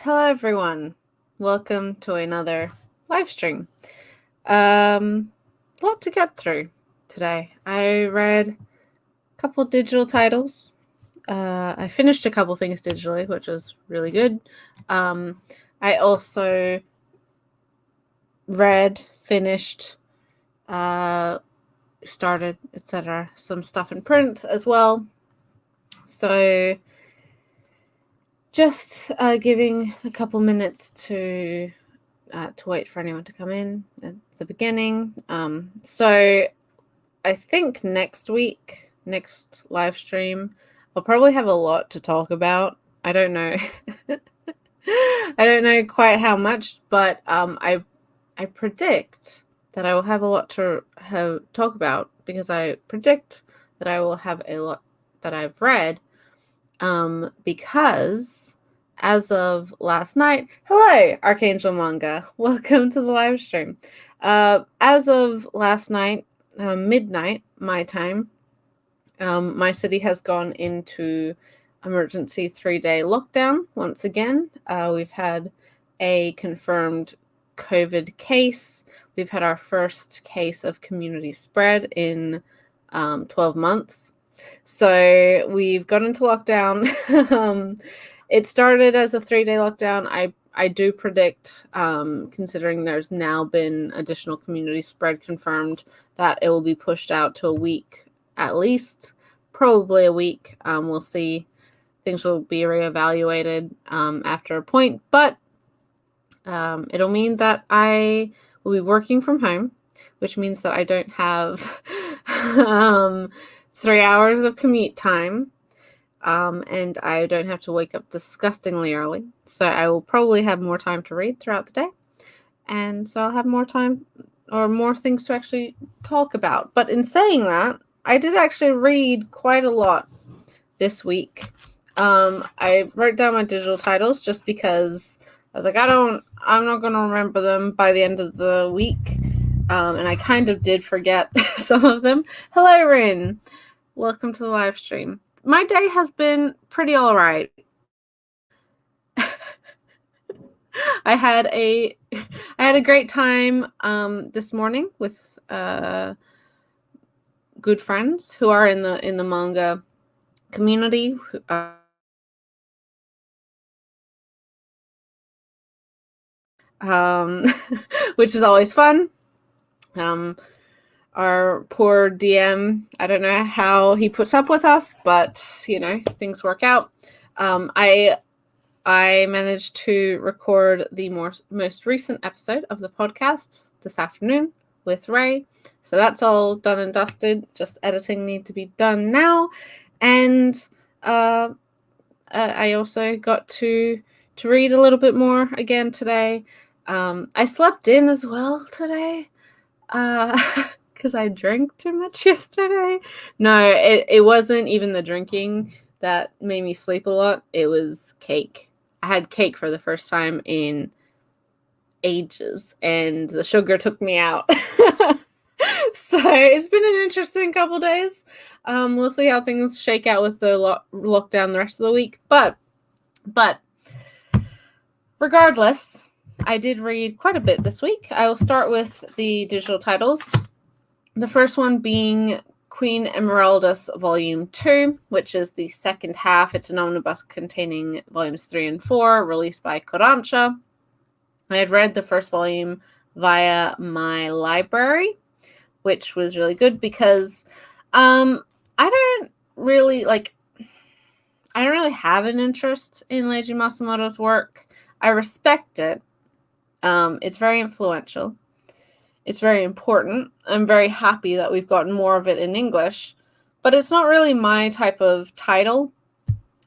Hello, everyone. Welcome to another live stream. Lot to get through today. I read a couple digital titles. I finished a couple things digitally, which was really good. I also read, finished, started, etc. some stuff in print as well. So just giving a couple minutes to wait for anyone to come in at the beginning. So I think next live stream, I'll probably have a lot to talk about. I don't know. I don't know quite how much, but I predict that I will have a lot to talk about because I predict that I will have a lot that I've read. Because as of last night, hello, Archangel Manga. Welcome to the live stream. As of last night, midnight, my time, my city has gone into emergency 3-day lockdown once again. We've had a confirmed COVID case. We've had our first case of community spread in 12 months. So we've gone into lockdown. It started as a 3-day lockdown. I do predict, considering there's now been additional community spread confirmed, that it will be pushed out to a week at least, probably a week. We'll see. Things will be reevaluated after a point, but it'll mean that I will be working from home, which means that I don't have 3 hours of commute time, and I don't have to wake up disgustingly early. So I will probably have more time to read throughout the day, and so I'll have more time or more things to actually talk about. But in saying that, I did actually read quite a lot this week. I wrote down my digital titles just because I was like, I'm not going to remember them by the end of the week. And I kind of did forget some of them. Hello, Rin. Welcome to the live stream. My day has been pretty all right. I had a great time this morning with good friends who are in the manga community. Which is always fun. Our poor DM, I don't know how he puts up with us, but things work out. I managed to record the most recent episode of the podcast this afternoon with Ray, so that's all done and dusted. Just editing need to be done now, and I also got to read a little bit more again today. I slept in as well today because I drank too much yesterday. No, it wasn't even the drinking that made me sleep a lot. It was cake. I had cake for the first time in ages, and the sugar took me out. So it's been an interesting couple days. We'll see how things shake out with the lockdown the rest of the week. But regardless, I did read quite a bit this week. I will start with the digital titles. The first one being Queen Emeraldus Volume 2, which is the second half. It's an omnibus containing volumes 3 and 4, released by Kodansha. I had read the first volume via my library, which was really good because I don't really have an interest in Leiji Matsumoto's work. I respect it. It's very influential. It's very important. I'm very happy that we've gotten more of it in English, but it's not really my type of title.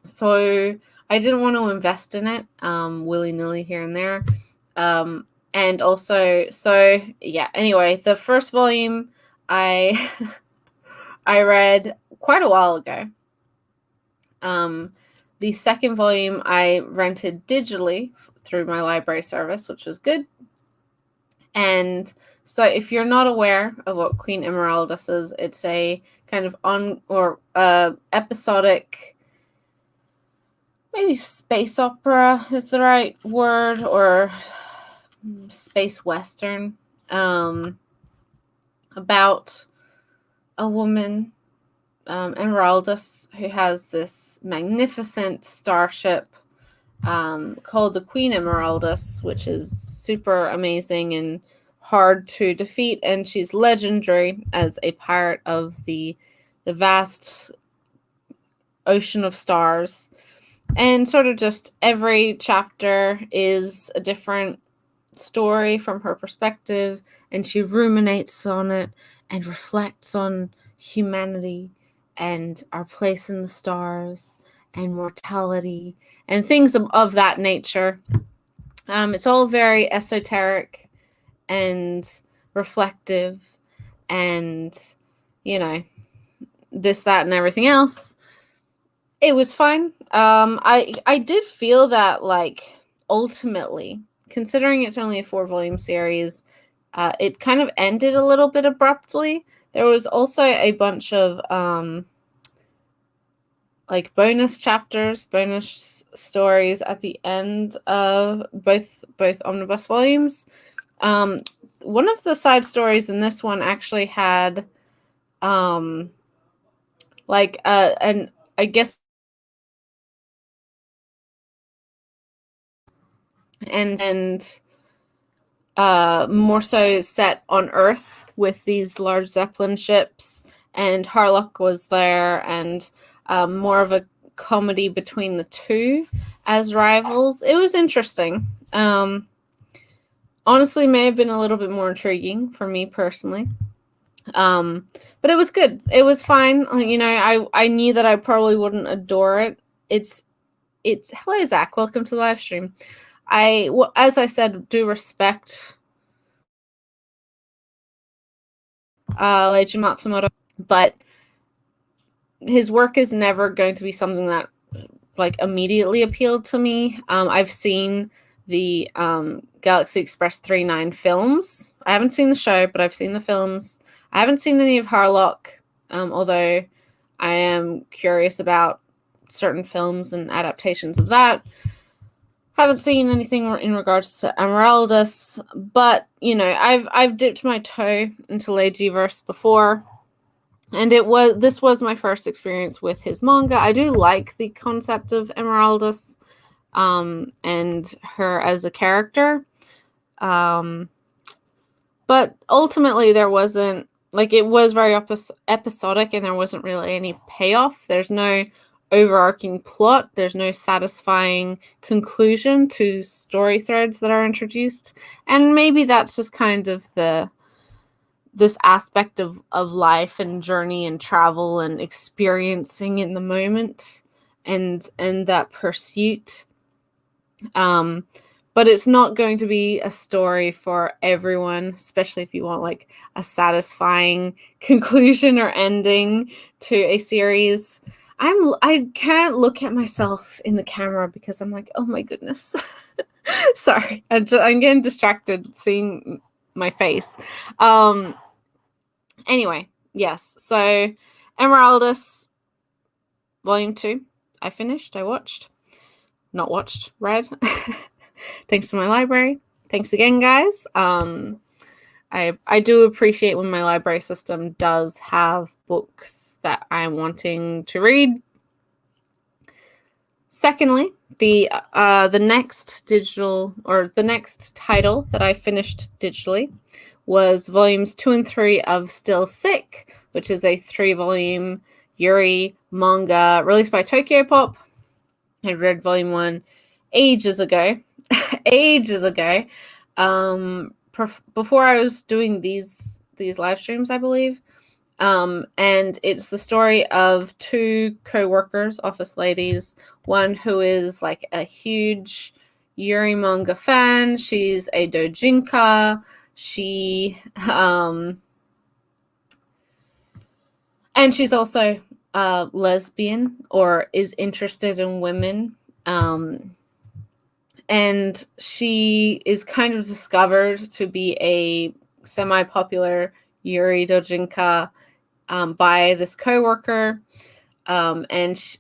So I didn't want to invest in it willy-nilly here and there. And also, anyway, the first volume I read quite a while ago. The second volume I rented digitally through my library service, which was good. And so if you're not aware of what Queen Emeraldus is, it's a kind of episodic maybe space opera is the right word, or space western, about a woman, Emeraldus, who has this magnificent starship called the Queen Emeraldus, which is super amazing and hard to defeat, and she's legendary as a pirate of the vast ocean of stars. And sort of just every chapter is a different story from her perspective, and she ruminates on it and reflects on humanity and our place in the stars and mortality and things of that nature. It's all very esoteric and reflective, and you know, this, that, and everything else. It was fine. I did feel that, like, ultimately, considering it's only a 4-volume series, it kind of ended a little bit abruptly. There was also a bunch of like bonus chapters, bonus stories at the end of both omnibus volumes. One of the side stories in this one actually had like an, I guess, and more so set on Earth with these large Zeppelin ships, and Harlock was there, and more of a comedy between the two as rivals. It was interesting. Honestly, may have been a little bit more intriguing for me personally. But it was good. It was fine. You know, I knew that I probably wouldn't adore it. It's hello, Zach. Welcome to the live stream. As I said, do respect Leiji Matsumoto, but his work is never going to be something that like immediately appealed to me. I've seen the Galaxy Express 3-9 films. I haven't seen the show, but I've seen the films. I haven't seen any of Harlock, although I am curious about certain films and adaptations of that. Haven't seen anything in regards to Emeraldus, but you know, I've dipped my toe into Leijiverse before, and this was my first experience with his manga. I do like the concept of Emeraldus, and her as a character, but ultimately there wasn't, like, it was very episodic, and there wasn't really any payoff. There's no overarching plot. There's no satisfying conclusion to story threads that are introduced, and maybe that's just kind of this aspect of life and journey and travel and experiencing in the moment, and that pursuit. But it's not going to be a story for everyone, especially if you want like a satisfying conclusion or ending to a series. I can't look at myself in the camera because I'm like, oh my goodness. Sorry, I'm getting distracted seeing my face. Anyway, yes. So Emeraldus Volume 2, I finished. I watched. Not watched. Read. Thanks to my library. Thanks again, guys. I do appreciate when my library system does have books that I'm wanting to read. Secondly, the next digital, or the next title that I finished digitally was volumes 2 and 3 of Still Sick, which is a 3-volume Yuri manga released by Tokyo Pop. I read volume 1 ages ago. Ages ago. Before I was doing these live streams, I believe. And it's the story of 2 co-workers, office ladies, one who is like a huge Yuri manga fan. She's a dojinka. She and she's also lesbian, or is interested in women. And she is kind of discovered to be a semi-popular Yuri dojinka by this coworker, and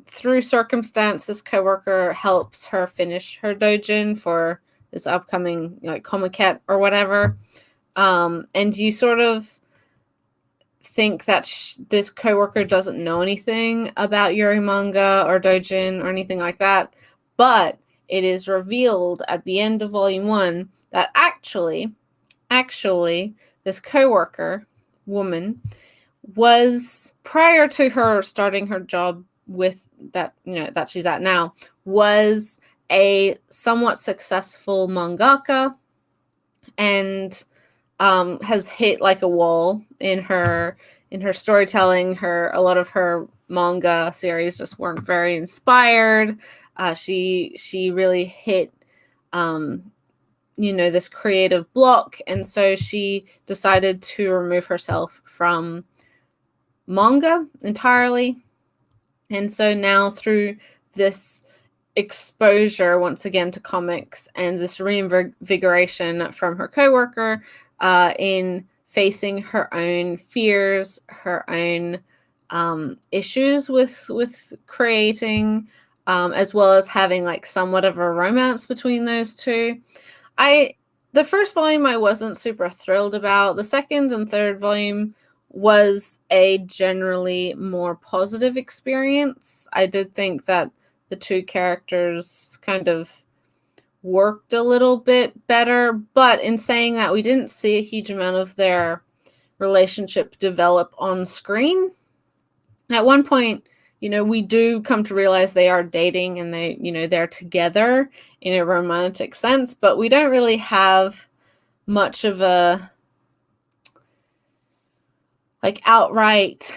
through circumstance, this coworker helps her finish her dojin for this upcoming like Comiket or whatever. And you sort of think that this coworker doesn't know anything about Yuri manga or dojin or anything like that, but it is revealed at the end of volume 1 that actually this coworker woman was, prior to her starting her job with that, that she's at now, was a somewhat successful mangaka, and has hit like a wall in her storytelling. A lot of her manga series just weren't very inspired. She really hit this creative block, and so she decided to remove herself from manga entirely. And so now, through this exposure once again to comics and this reinvigoration from her coworker, in facing her own fears, her own issues with creating, as well as having like somewhat of a romance between those two. The first volume I wasn't super thrilled about. The second and third volume was a generally more positive experience. I did think that the two characters kind of worked a little bit better, but in saying that, we didn't see a huge amount of their relationship develop on screen. At one point, we do come to realize they are dating and they're together in a romantic sense, but we don't really have much of a like outright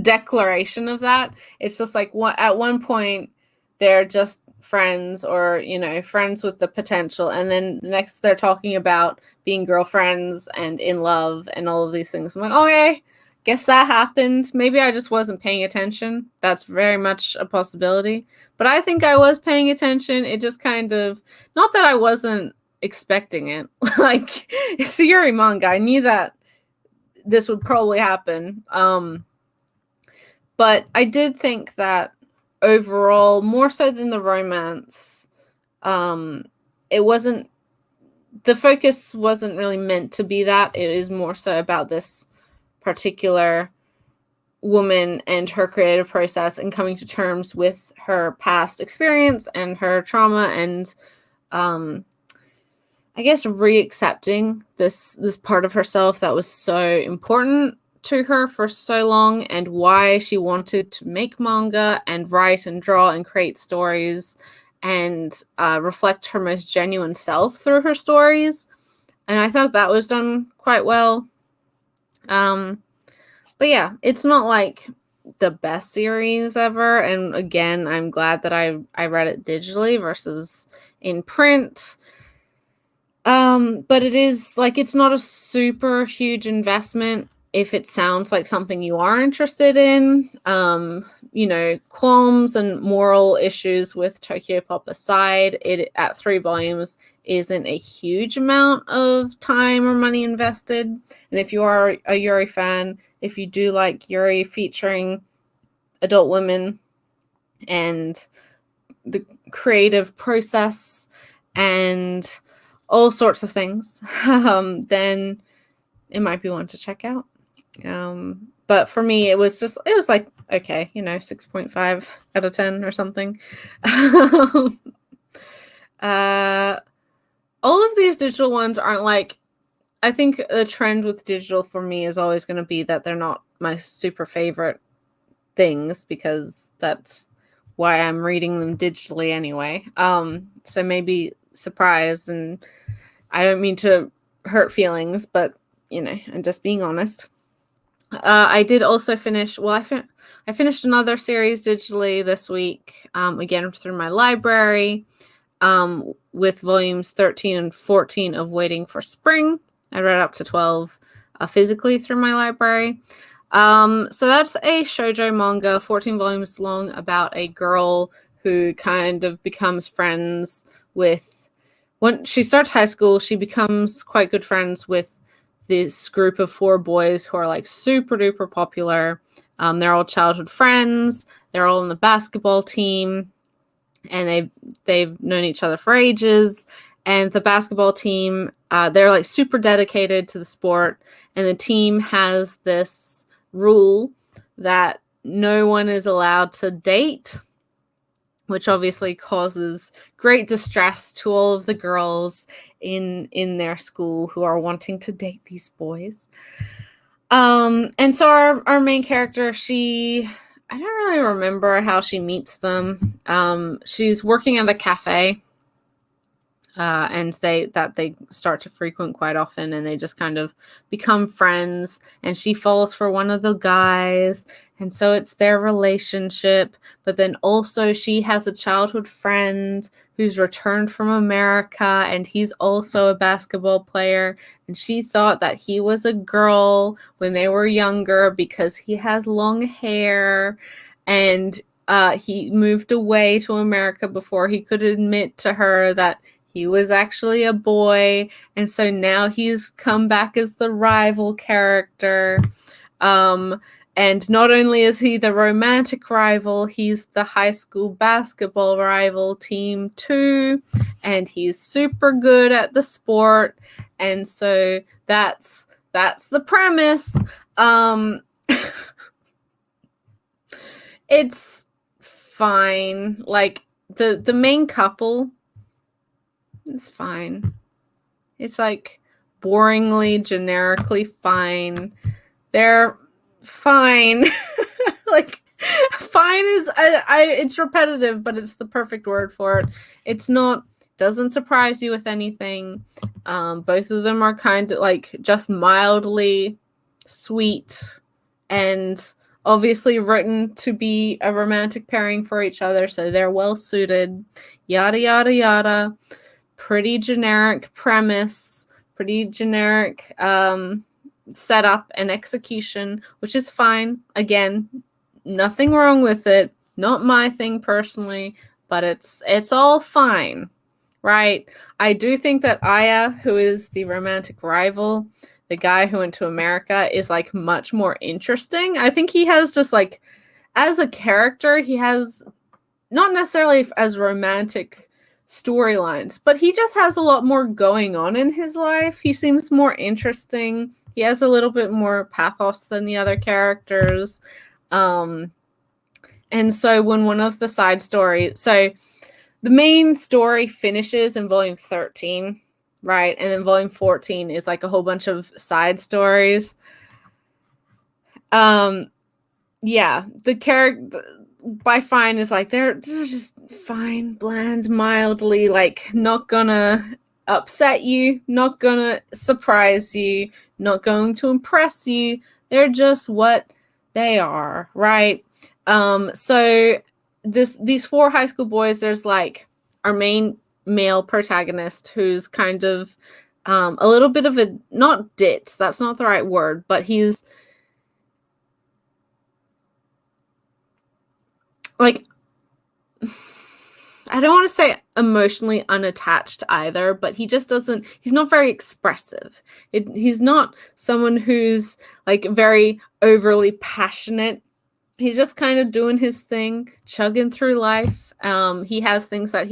declaration of that. It's just like at one point they're just friends, or friends with the potential, and then the next they're talking about being girlfriends and in love and all of these things. I'm like, okay, guess that happened. Maybe I just wasn't paying attention. That's very much a possibility, but I think I was paying attention. It just kind of, not that I wasn't expecting it. Like, it's a Yuri manga, I knew that this would probably happen. But I did think that overall, more so than the romance, it wasn't, the focus wasn't really meant to be that. It is more so about this particular woman and her creative process and coming to terms with her past experience and her trauma, and I guess re-accepting this part of herself that was so important to her for so long, and why she wanted to make manga and write and draw and create stories and reflect her most genuine self through her stories. And I thought that was done quite well. But yeah, it's not like the best series ever. And again, I'm glad that I read it digitally versus in print. But it is like, it's not a super huge investment if it sounds like something you are interested in. Qualms and moral issues with Tokyo Pop aside, it at 3 volumes isn't a huge amount of time or money invested. And if you are a Yuri fan, if you do like Yuri featuring adult women and the creative process and all sorts of things, then it might be one to check out. But for me, it was like, okay, 6.5 out of 10 or something. All of these digital ones aren't like, I think the trend with digital for me is always going to be that they're not my super favorite things, because that's why I'm reading them digitally anyway. So maybe surprise, and I don't mean to hurt feelings, but I'm just being honest. I did also finish, I finished another series digitally this week, again through my library, with volumes 13 and 14 of Waiting for Spring. I read up to 12 physically through my library. So that's a shoujo manga, 14 volumes long, about a girl who kind of becomes friends with, when she starts high school, she becomes quite good friends with this group of 4 boys who are like super duper popular. They're all childhood friends. they're all on the basketball team, and they've known each other for ages. And the basketball team, they're like super dedicated to the sport, and the team has this rule that no one is allowed to date, which obviously causes great distress to all of the girls in their school who are wanting to date these boys. And so our main character, I don't really remember how she meets them. She's working at a cafe, and they start to frequent quite often, and they just kind of become friends. And she falls for one of the guys, and so it's their relationship. But then also she has a childhood friend who's returned from America, and he's also a basketball player. And she thought that he was a girl when they were younger because he has long hair, and he moved away to America before he could admit to her that he was actually a boy. And so now he's come back as the rival character. And not only is he the romantic rival, he's the high school basketball rival team too. And he's super good at the sport. And so that's the premise. It's fine. Like the main couple, it's fine. It's like boringly, generically fine. They're fine. Like, fine is it's repetitive, but it's the perfect word for it. It's not, doesn't surprise you with anything. Both of them are kind of like just mildly sweet and obviously written to be a romantic pairing for each other, so they're well suited. Yada yada yada. Pretty generic premise, pretty generic setup and execution, which is fine. Again, nothing wrong with it. Not my thing personally, but it's all fine, right? I do think that Aya, who is the romantic rival, the guy who went to America, is like much more interesting. I think he has just like, as a character, he has not necessarily as romantic storylines, but he just has a lot more going on in his life. He seems more interesting. He has a little bit more pathos than the other characters. And so when one of the side stories, so the main story finishes in volume 13, right? And then volume 14 is like a whole bunch of side stories. Yeah, the character by fine is like they're just fine, bland, mildly, like not gonna upset you, not gonna surprise you, not going to impress you. They're just what they are, right? So these four high school boys, there's like our main male protagonist who's kind of a little bit of a, not ditz, that's not the right word, but he's like, I don't want to say emotionally unattached either, but he just doesn't, he's not very expressive. He's not someone who's like very overly passionate. He's just kind of doing his thing, chugging through life. He has things that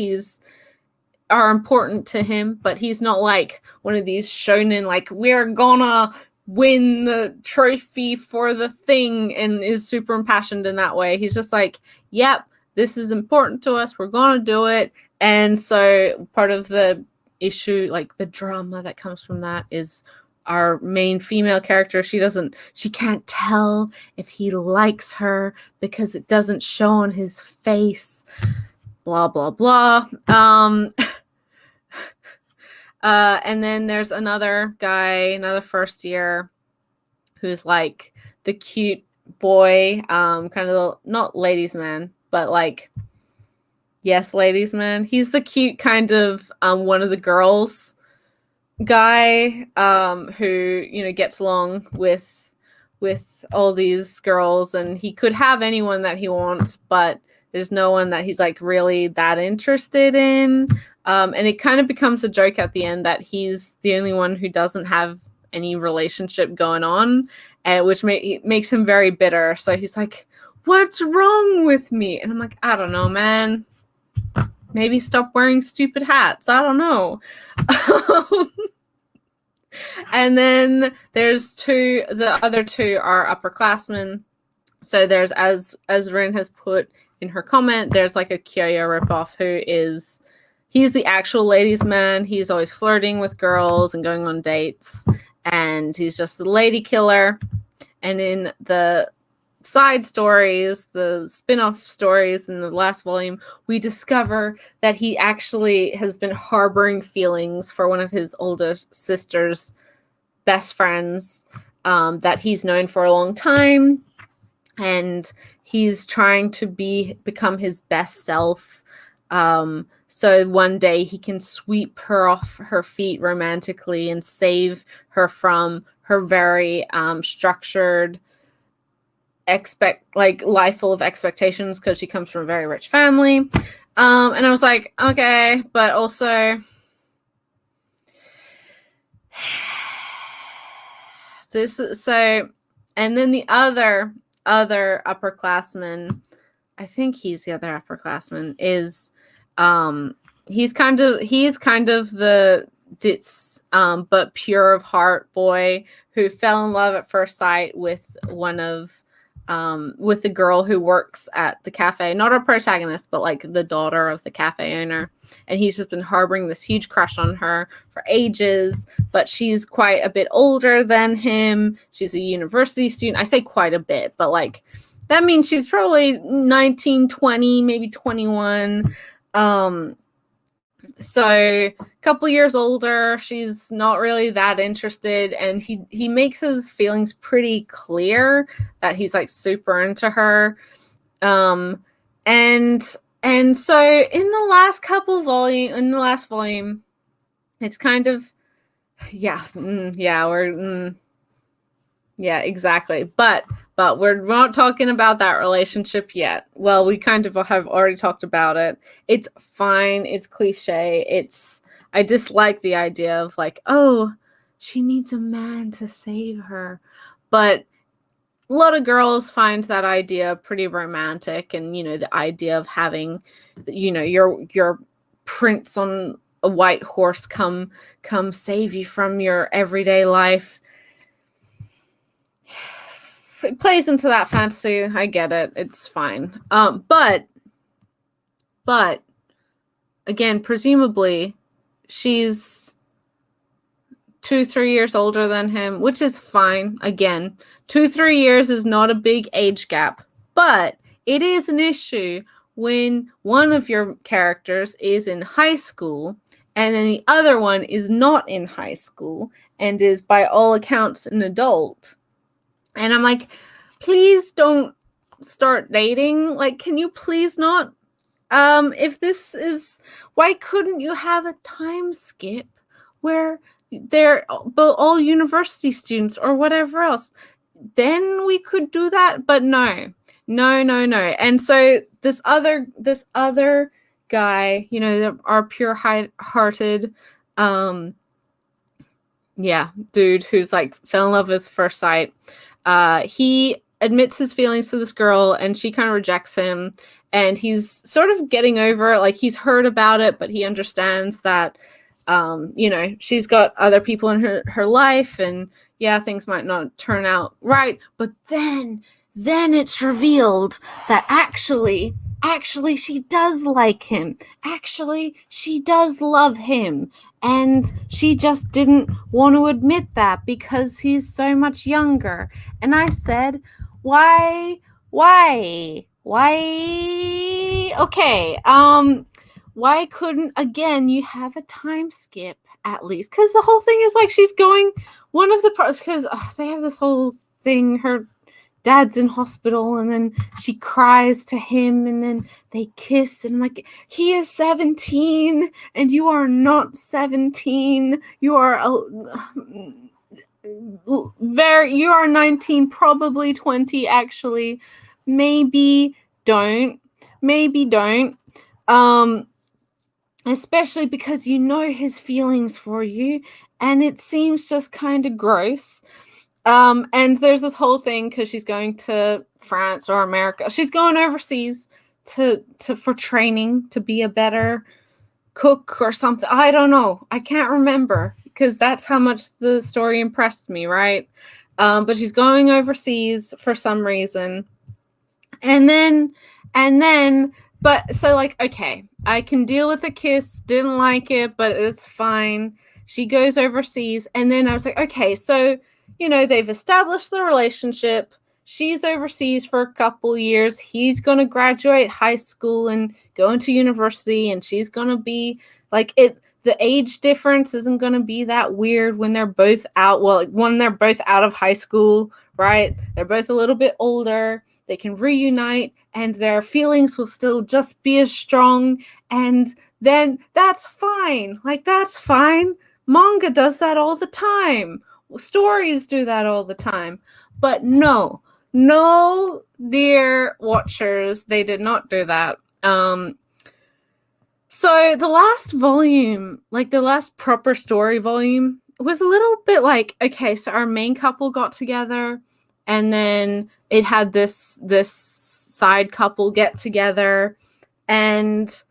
are important to him, but he's not like one of these shonen, like, we're gonna win the trophy for the thing, and is super impassioned in that way. He's just like, yep, this is important to us, we're gonna do it. And so part of the issue, like the drama that comes from that, is our main female character, she can't tell if he likes her because it doesn't show on his face, blah blah blah. And then there's another guy, another first year, who's like the cute boy, kind of not ladies man, but like, yes, ladies man. He's the cute kind of one of the girls guy, who, you know, gets along with all these girls, and he could have anyone that he wants, but there's no one that he's like really that interested in. And it kind of becomes a joke at the end that he's the only one who doesn't have any relationship going on, which makes him very bitter. So he's like, what's wrong with me? And I'm like, I don't know, man. Maybe stop wearing stupid hats. I don't know. And then there's the other two are upperclassmen. So there's, as Rin has put in her comment, there's like a Kyoya ripoff he's the actual ladies' man. He's always flirting with girls and going on dates, and he's just the lady killer. And in the side stories, the spin-off stories in the last volume, we discover that he actually has been harboring feelings for one of his older sister's best friends that he's known for a long time, and he's trying to become his best self, so one day he can sweep her off her feet romantically and save her from her very structured life full of expectations, because she comes from a very rich family. And I was like, okay, but also and then the other upperclassman, I think he's the other upperclassman, is he's kind of the ditz but pure of heart boy who fell in love at first sight with with the girl who works at the cafe, not our protagonist, but like the daughter of the cafe owner. And he's just been harboring this huge crush on her for ages, but she's quite a bit older than him. She's a university student. I say quite a bit, but like that means she's probably 19, 20, maybe 21. So a couple years older. She's not really that interested, and he makes his feelings pretty clear that he's like super into her. And so in the last volume, it's kind of yeah, exactly. But we're not talking about that relationship yet. Well, we kind of have already talked about it. It's fine. It's cliche. I dislike the idea of like, oh, she needs a man to save her. But a lot of girls find that idea pretty romantic, and the idea of having your prince on a white horse come save you from your everyday life. It plays into that fantasy. I get it. It's fine. But again, presumably she's 2-3 years older than him, which is fine. Again, 2-3 years is not a big age gap, but it is an issue when one of your characters is in high school and then the other one is not in high school and is by all accounts an adult. And I'm like, please don't start dating. Like, can you please not? If this is, why couldn't you have a time skip where they're all university students or whatever else? Then we could do that. But no. And so this other guy, our pure-hearted, dude who's like fell in love with first sight. He admits his feelings to this girl, and she kind of rejects him, and he's sort of getting over it. Like, he's heard about it, but he understands that she's got other people in her life, and things might not turn out right. But then it's revealed that actually she does like him. Actually, she does love him. And she just didn't want to admit that because he's so much younger. And I said, why? Okay. Why couldn't, again, you have a time skip at least? Because the whole thing is like she's going, one of the parts, because they have this whole thing, her dad's in hospital, and then she cries to him, and then they kiss, and I'm like, he is 17 and you are not 17. You are you are 19, probably 20 actually. Maybe don't. Especially because his feelings for you, and it seems just kind of gross. And there's this whole thing because she's going to France or America. She's going overseas to for training to be a better cook or something. I don't know. I can't remember because that's how much the story impressed me, right? But she's going overseas for some reason. And then but so like, okay, I can deal with a kiss, didn't like it, but it's fine. She goes overseas, and then I was like, okay, so they've established the relationship. She's overseas for a couple years. He's gonna graduate high school and go into university, and she's gonna be like it. The age difference isn't gonna be that weird when they're both out. Well, when they're both out of high school, right? They're both a little bit older. They can reunite, and their feelings will still just be as strong. And then that's fine. Like, that's fine. Manga does that all the time. Stories do that all the time. But no, dear watchers, they did not do that. So the last volume, like the last proper story volume, was a little bit like, okay, so our main couple got together, and then it had this side couple get together, and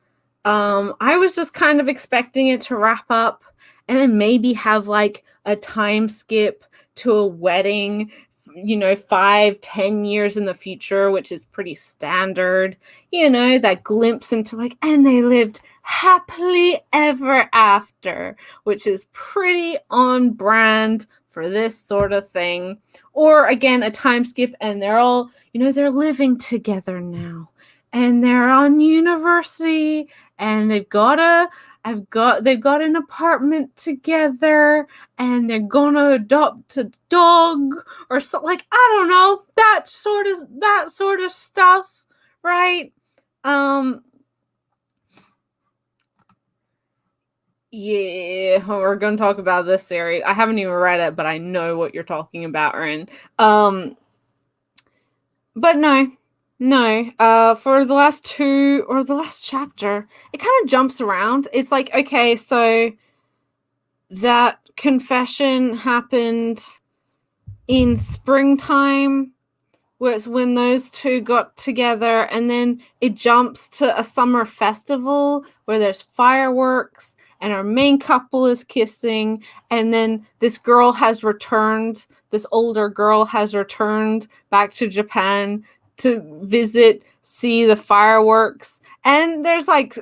I was just kind of expecting it to wrap up and then maybe have like a time skip to a wedding, 5-10 years in the future, which is pretty standard, that glimpse into like, and they lived happily ever after, which is pretty on brand for this sort of thing. Or again, a time skip, and they're all, they're living together now, and they're on university, and they've got an apartment together, and they're gonna adopt a dog or something, like, I don't know, that sort of stuff, right? Yeah, we're gonna talk about this series. I haven't even read it, but I know what you're talking about, Rin. But no. For the last two, or the last chapter, it kind of jumps around. It's like, okay, so that confession happened in springtime, was when those two got together, and then it jumps to a summer festival where there's fireworks, and our main couple is kissing, and then this older girl has returned back to Japan to see the fireworks, and there's like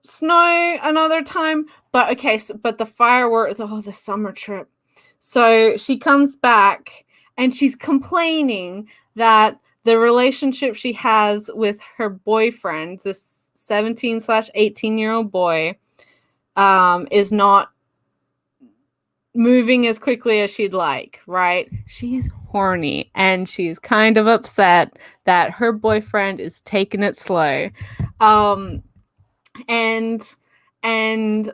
snow another time, but okay, but the fireworks, the summer trip. So she comes back, and she's complaining that the relationship she has with her boyfriend, this 17/18-year-old boy, is not moving as quickly as she'd like, right? She's horny, and she's kind of upset that her boyfriend is taking it slow. And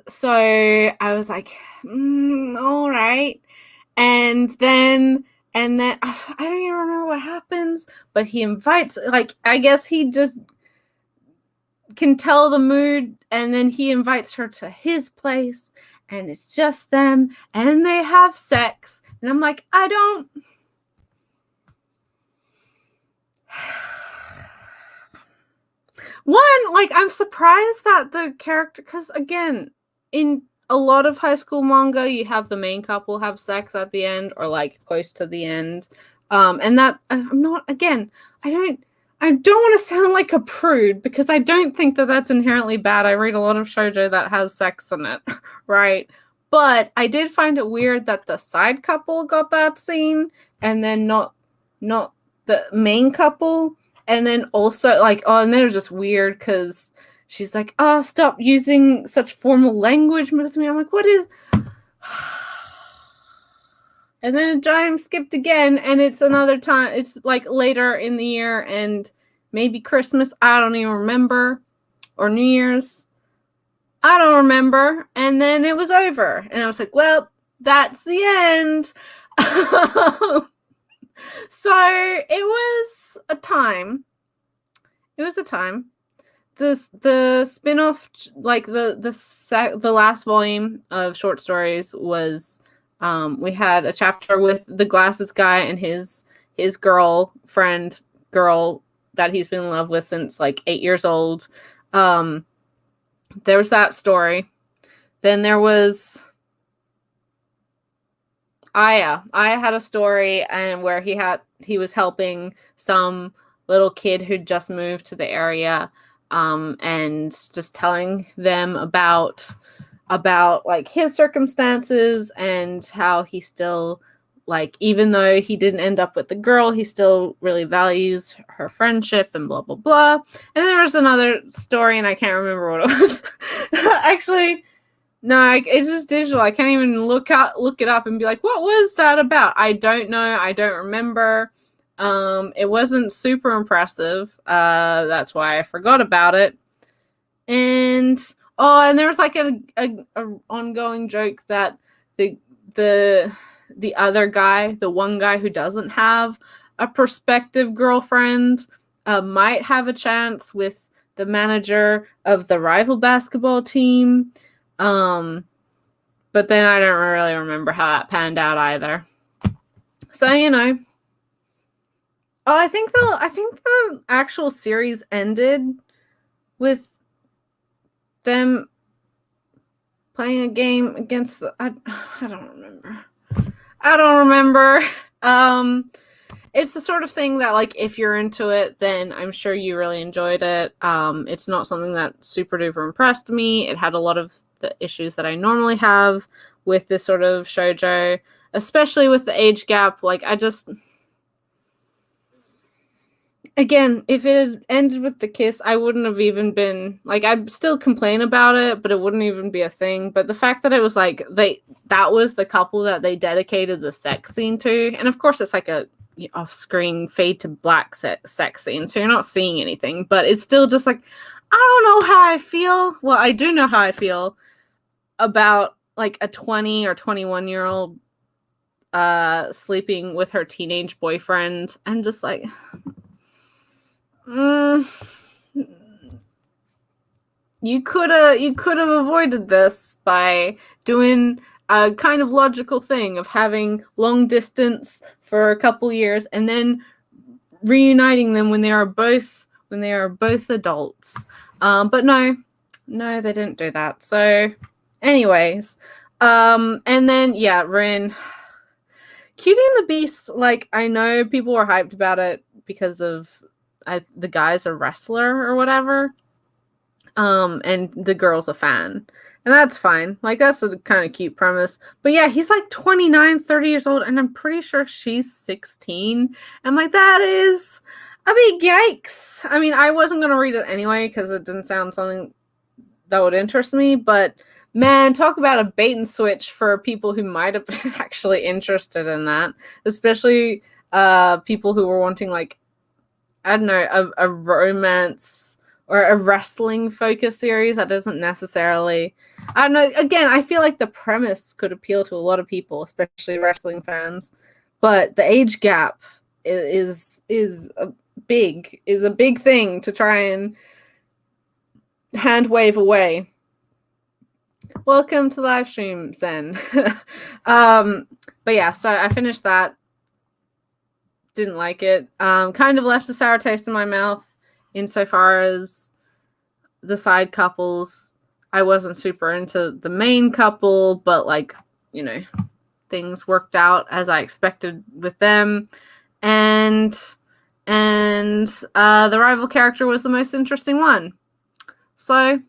so I was like, all right. And then I don't even remember what happens, but he invites, like, I guess he just can tell the mood, and then he invites her to his place, and it's just them, and they have sex, and I'm like, I don't. One, like, I'm surprised that the character, because again, in a lot of high school manga, you have the main couple have sex at the end, or like close to the end, and that I'm not. Again, I don't want to sound like a prude, because I don't think that that's inherently bad. I read a lot of shoujo that has sex in it, right? But I did find it weird that the side couple got that scene, and then not the main couple. And then also, like, and then it was just weird because she's like, oh, stop using such formal language with me. I'm like, what is... And then a time skipped again, and it's another time. It's like later in the year, and maybe Christmas. I don't even remember. Or New Year's. I don't remember. And then it was over. And I was like, well, that's the end. So it was a time. The spin-off, like the last volume of short stories was, we had a chapter with the glasses guy and his girlfriend girl that he's been in love with since like 8 years old. There was that story. Then there was Aya. Aya had a story and where he was helping some little kid who'd just moved to the area, and just telling them about like his circumstances and how he still, like, even though he didn't end up with the girl, he still really values her friendship and blah blah blah. And there was another story and I can't remember what it was. Actually, no, it's just digital. I can't even look it up and be like, what was that about? I don't know. I don't remember. It wasn't super impressive. That's why I forgot about it. And there was like a ongoing joke that the other guy, the one guy who doesn't have a prospective girlfriend, might have a chance with the manager of the rival basketball team. But then I don't really remember how that panned out either. So, I think the actual series ended with them playing a game against I don't remember. It's the sort of thing that, like, if you're into it, then I'm sure you really enjoyed it. It's not something that super duper impressed me. It had a lot of the issues that I normally have with this sort of shoujo, especially with the age gap. Like, again, if it had ended with the kiss, I wouldn't have even been, like, I'd still complain about it, but it wouldn't even be a thing. But the fact that it was like, that was the couple that they dedicated the sex scene to, and of course it's like a off-screen fade to black sex scene, so you're not seeing anything, but it's still just like, I don't know how I feel. Well, I do know how I feel about, like, a 20 or 21-year-old sleeping with her teenage boyfriend. I'm just like, you could have avoided this by doing a kind of logical thing of having long distance for a couple years and then reuniting them when they are both adults. But no, they didn't do that. So, anyways, and then Rin, Cutie and the Beast. Like, I know people were hyped about it because of the guy's a wrestler or whatever, and the girl's a fan, and that's fine. Like, that's a kind of cute premise. But yeah, he's like 29, 30 years old, and I'm pretty sure she's 16. I'm like, that is a big yikes. I mean, I wasn't going to read it anyway because it didn't sound something that would interest me, but man, talk about a bait and switch for people who might have been actually interested in that, especially people who were wanting, like, I don't know, a romance or a wrestling focus series that doesn't necessarily, I don't know, again, I feel like the premise could appeal to a lot of people, especially wrestling fans, but the age gap is a big thing to try and hand wave away. Welcome to live stream, Zen. But yeah, so I finished that. Didn't like it. Kind of left a sour taste in my mouth insofar as the side couples. I wasn't super into the main couple, but, like, things worked out as I expected with them. And the rival character was the most interesting one. So,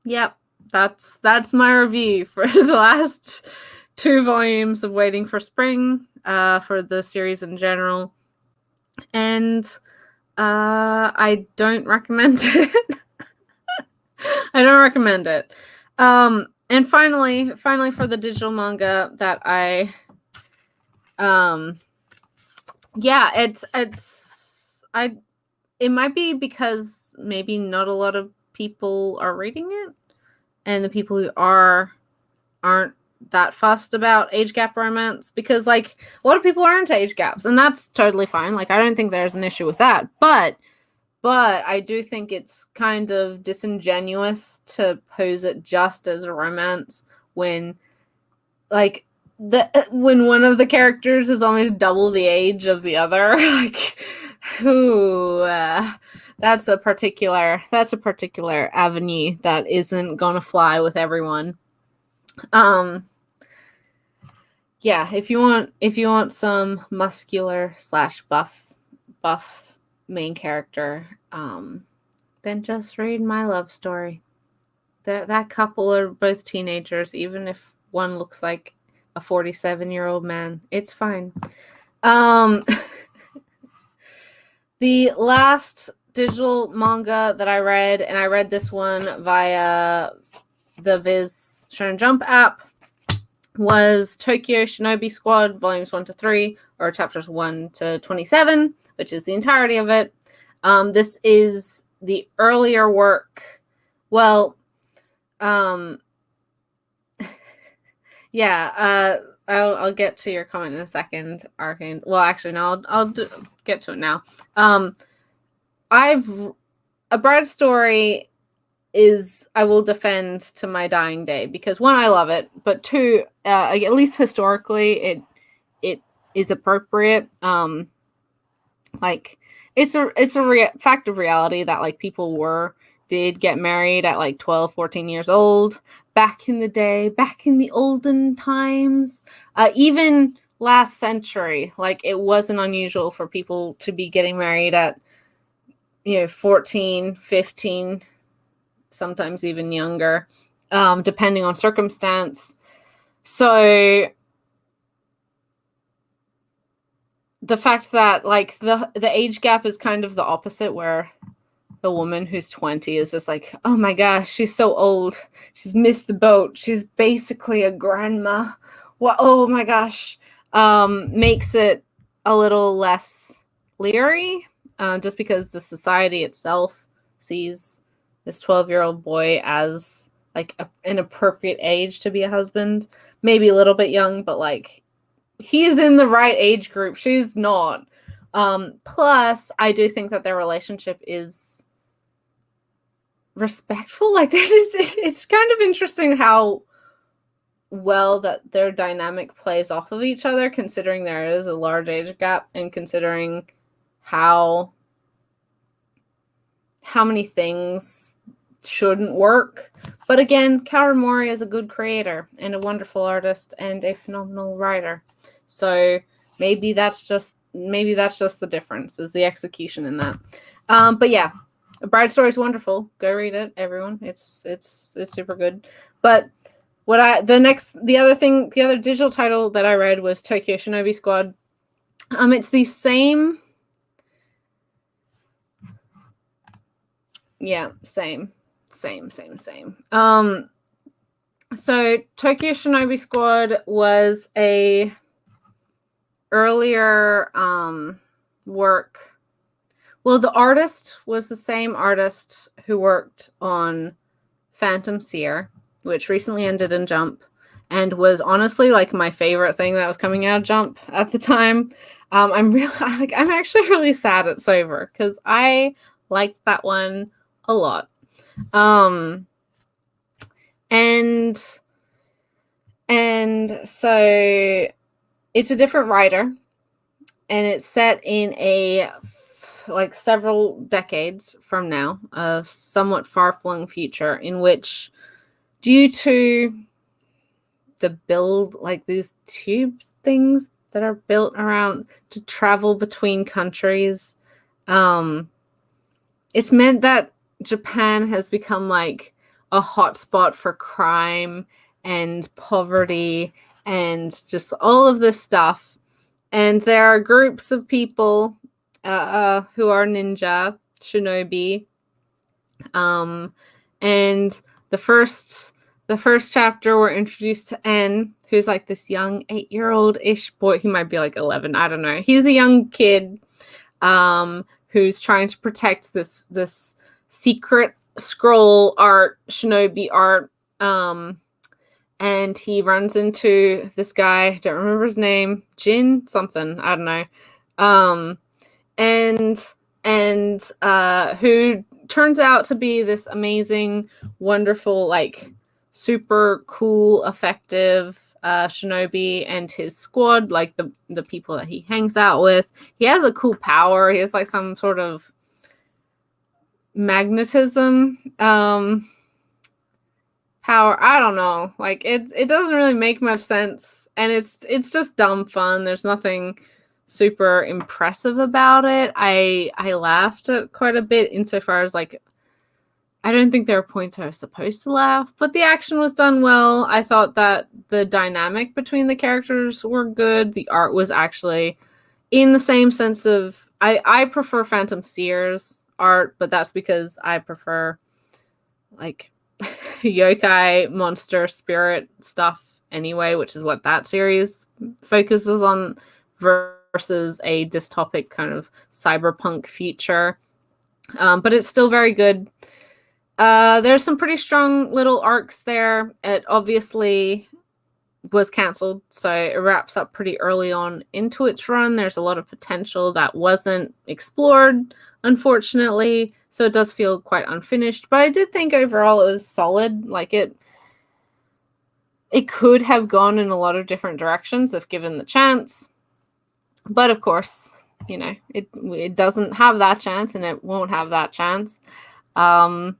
yep, that's my review for the last 2 volumes of Waiting for Spring, for the series in general. And I don't recommend it. I don't recommend it. And finally for the digital manga that it might be because maybe not a lot of people are reading it, and the people who aren't that fussed about age gap romance, because, like, a lot of people are into age gaps, and that's totally fine. Like, I don't think there's an issue with that, but I do think it's kind of disingenuous to pose it just as a romance when, like, when one of the characters is almost double the age of the other. Like, Ooh, that's a particular avenue that isn't gonna fly with everyone. Yeah, if you want some muscular / buff main character, then just read My Love Story. That couple are both teenagers, even if one looks like a 47-year-old man. It's fine. The last digital manga that I read, and I read this one via the Viz Shonen Jump app, was Tokyo Shinobi Squad volumes 1 to 3, or chapters 1 to 27, which is the entirety of it. This is the earlier work. Well, yeah, I'll get to your comment in a second, Arcane. Well, actually, no, I'll get to it now. A Bride Story is I will defend to my dying day, because one, I love it, but two, at least historically, it is appropriate. Like it's a fact of reality that like people did get married at like 12, 14 years old back in the day, back in the olden times, even last century. Like it wasn't unusual for people to be getting married at 14, 15, sometimes even younger, depending on circumstance. So the fact that like the age gap is kind of the opposite, where the woman who's 20 is just like, oh my gosh, she's so old, she's missed the boat, she's basically a grandma. What? Oh my gosh. Makes it a little less leery, just because the society itself sees this 12-year-old boy as like an appropriate age to be a husband. Maybe a little bit young, but like he's in the right age group. She's not. Plus, I do think that their relationship is respectful. Like it's kind of interesting how well that their dynamic plays off of each other, considering there is a large age gap, and considering how many things shouldn't work. But again, Kawamori is a good creator and a wonderful artist and a phenomenal writer. So maybe that's just the difference, is the execution in that. But yeah, A Bride Story is wonderful. Go read it, everyone. It's super good. But the other digital title that I read was Tokyo Shinobi Squad. It's the same. Yeah, same. So Tokyo Shinobi Squad was a earlier work. Well, the artist was the same artist who worked on Phantom Seer, which recently ended in Jump, and was honestly like my favorite thing that was coming out of Jump at the time. I'm actually really sad it's over, because I liked that one a lot. And so it's a different writer, and it's set in like several decades from now, a somewhat far-flung future, in which, due to the build, like these tube things that are built around to travel between countries, it's meant that Japan has become like a hotspot for crime and poverty and just all of this stuff. And there are groups of people who are ninja, shinobi. And the first chapter, we're introduced to En, who's like this young 8-year-old-ish boy. He might be like 11. I don't know. He's a young kid who's trying to protect this secret scroll art, shinobi art. And he runs into this guy, don't remember his name, Jin something, I don't know. And who turns out to be this amazing, wonderful, like super cool, effective Shinobi and his squad, like the people that he hangs out with. He has a cool power. He has like some sort of magnetism power. I don't know. Like it doesn't really make much sense, and it's just dumb fun. There's nothing super impressive about it. I laughed quite a bit insofar as like I don't think there are points I was supposed to laugh, but the action was done well. I thought that the dynamic between the characters were good. The art was actually in the same sense of I prefer Phantom Seer's art, but that's because I prefer like yokai monster spirit stuff anyway, which is what that series focuses on versus a dystopic kind of cyberpunk future. But it's still very good. There's some pretty strong little arcs there. It obviously was cancelled, so it wraps up pretty early on into its run. There's a lot of potential that wasn't explored, unfortunately, so it does feel quite unfinished. But I did think overall it was solid. Like it could have gone in a lot of different directions if given the chance. But of course, you know, it doesn't have that chance, and it won't have that chance. Out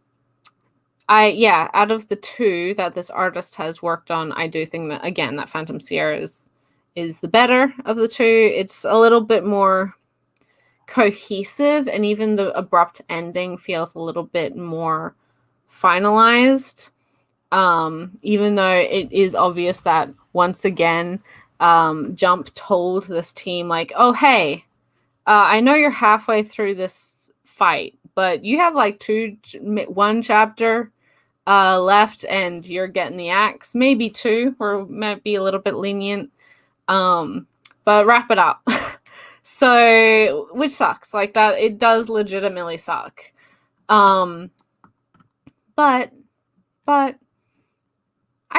of the two that this artist has worked on, I do think that again that Phantom Seer is the better of the two. It's a little bit more cohesive, and even the abrupt ending feels a little bit more finalized. Even though it is obvious that once again, Jump told this team like, "Oh hey, I know you're halfway through this fight, but you have like one chapter left, and you're getting the axe. Maybe two, or might be a little bit lenient. But wrap it up." So, which sucks. Like that, it does legitimately suck. But I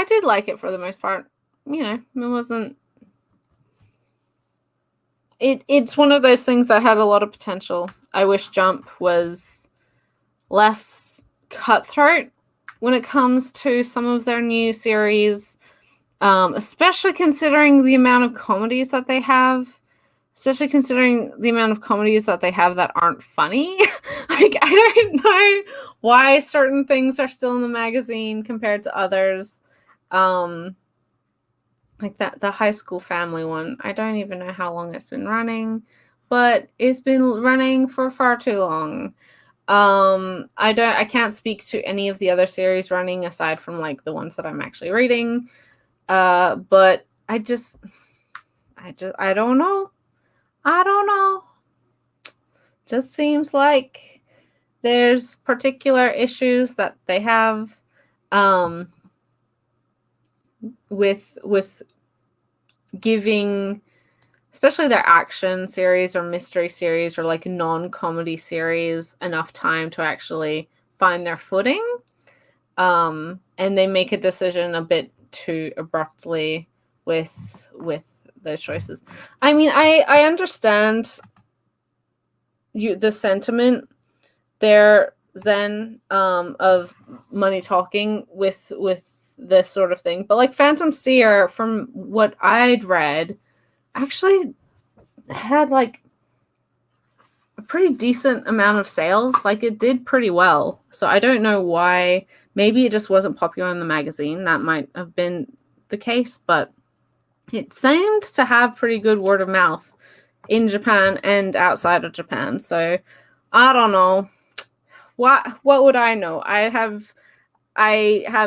did like it for the most part. You know, it wasn't. It's one of those things that had a lot of potential. I wish Jump was less cutthroat when it comes to some of their new series, especially considering the amount of comedies that they have. Especially considering the amount of comedies that they have that aren't funny. Like, I don't know why certain things are still in the magazine compared to others. Like the High School Family one. I don't even know how long it's been running, but it's been running for far too long. I can't speak to any of the other series running aside from like the ones that I'm actually reading. But I don't know. I don't know. Just seems like there's particular issues that they have with giving, especially their action series or mystery series or like non-comedy series, enough time to actually find their footing. And they make a decision a bit too abruptly with those choices. I mean, I understand the sentiment there, Zen, of money talking with this sort of thing, but like Phantom Seer, from what I'd read, actually had like a pretty decent amount of sales. Like it did pretty well. So I don't know why. Maybe it just wasn't popular in the magazine. That might have been the case, but it seemed to have pretty good word of mouth in Japan and outside of Japan. So I don't know. What would I know? I have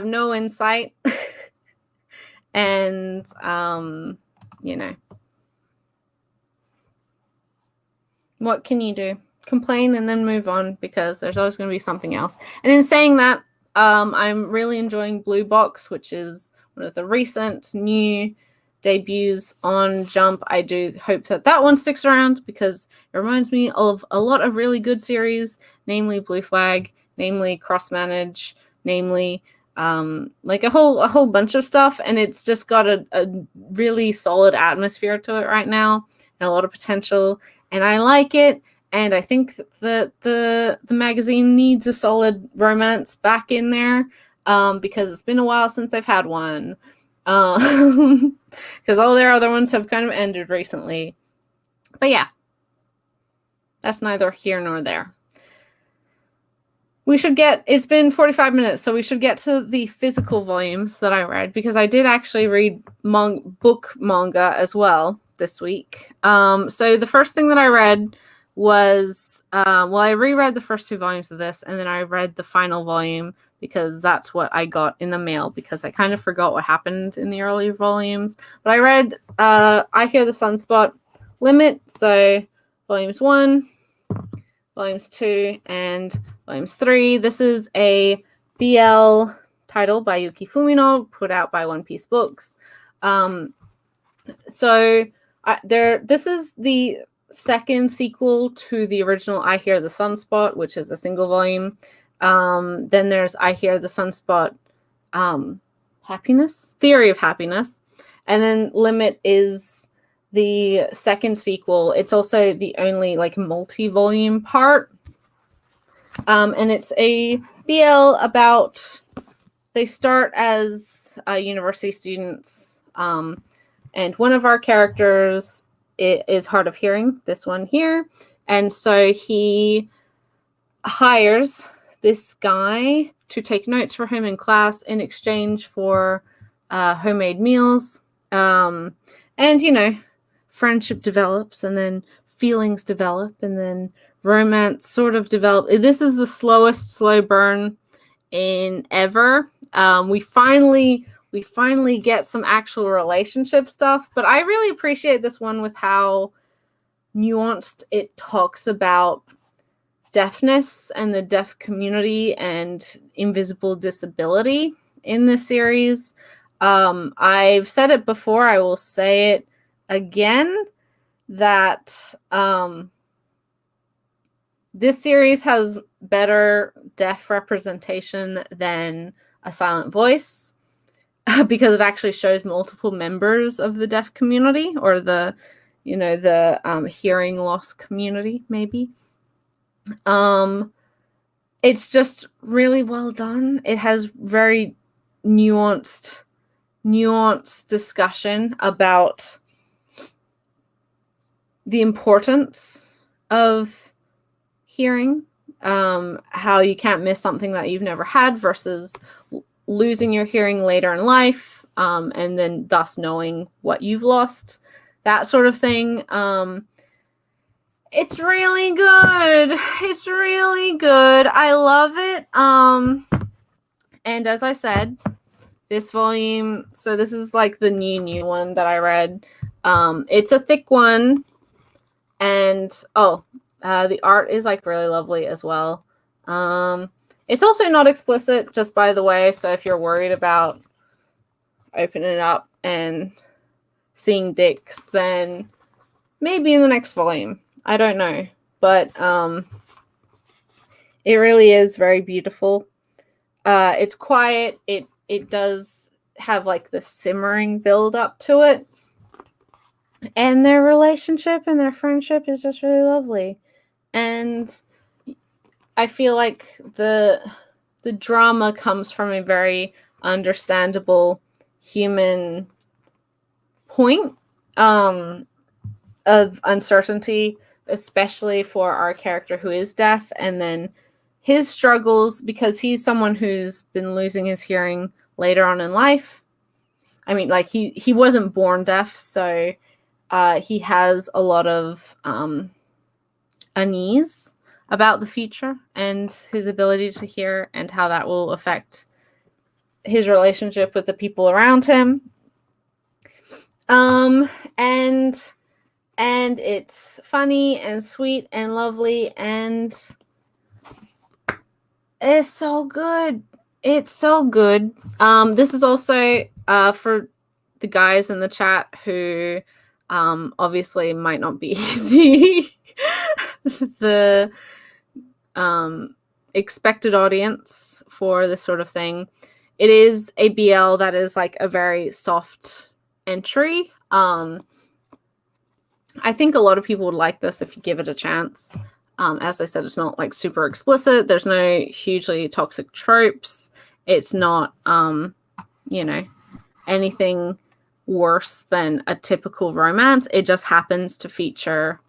no insight. And you know, what can you do? Complain and then move on, because there's always going to be something else. And in saying that, I'm really enjoying Blue Box, which is one of the recent new debuts on Jump. I do hope that one sticks around, because it reminds me of a lot of really good series, namely Blue Flag, namely Cross Manage, namely like a whole bunch of stuff, and it's just got a really solid atmosphere to it right now and a lot of potential, and I like it. And I think that the magazine needs a solid romance back in there, because it's been a while since I've had one. because all their other ones have kind of ended recently. But yeah, that's neither here nor there. It's been 45 minutes, so we should get to the physical volumes that I read, because I did actually read book manga as well this week. So the first thing that I read was, I reread the first 2 volumes of this, and then I read the final volume because that's what I got in the mail, because I kind of forgot what happened in the early volumes. But I read I Hear the Sunspot Limit, so volumes 1, volumes 2, and volumes 3. This is a BL title by Yuki Fumino, put out by One Piece Books. This is the second sequel to the original I Hear the Sunspot, which is a single volume. Then there's I Hear the Sunspot Happiness, Theory of Happiness. And then Limit is the second sequel. It's also the only multi-volume part. And it's a BL about, they start as university students, and one of our characters is hard of hearing, this one here, and so he hires this guy to take notes for him in class in exchange for homemade meals, and friendship develops, and then feelings develop, and then romance sort of develop. This is the slowest slow burn in ever. We finally get some actual relationship stuff, but I really appreciate this one with how nuanced it talks about deafness and the deaf community and invisible disability in this series. I've said it before, I will say it again, that this series has better deaf representation than A Silent Voice, because it actually shows multiple members of the deaf community, or the hearing loss community, maybe. It's just really well done. It has very nuanced discussion about the importance of hearing, how you can't miss something that you've never had versus losing your hearing later in life, and then thus knowing what you've lost, that sort of thing. It's really good. It's really good. I love it. And as I said, this volume, so this is like the new one that I read. It's a thick one, and the art is really lovely as well. It's also not explicit, just by the way, so if you're worried about opening it up and seeing dicks, then maybe in the next volume. I don't know, but it really is very beautiful. It's quiet. It does have the simmering build up to it, and their relationship and their friendship is just really lovely. And I feel like the drama comes from a very understandable human point of uncertainty, especially for our character who is deaf, and then his struggles, because he's someone who's been losing his hearing later on in life. I mean, he wasn't born deaf, so he has a lot of unease about the future and his ability to hear, and how that will affect his relationship with the people around him. And it's funny and sweet and lovely, and it's so good. It's so good. This is also for the guys in the chat who obviously might not be the expected audience for this sort of thing. It is a BL that is a very soft entry. I think a lot of people would like this if you give it a chance. As I said, it's not super explicit. There's no hugely toxic tropes. It's not, anything worse than a typical romance. It just happens to feature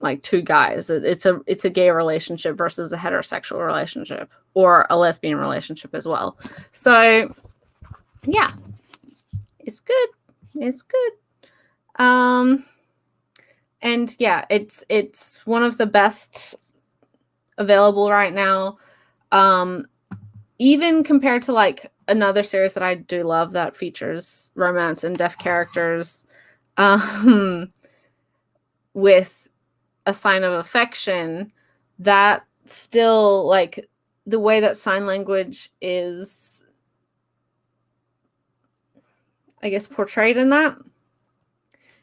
like two guys. It's a gay relationship versus a heterosexual relationship, or a lesbian relationship as well. So yeah, it's good. It's good. And yeah, it's one of the best available right now. Even compared to like another series that I do love that features romance and deaf characters, with A Sign of Affection, that still, like, the way that sign language is, I guess, portrayed in that,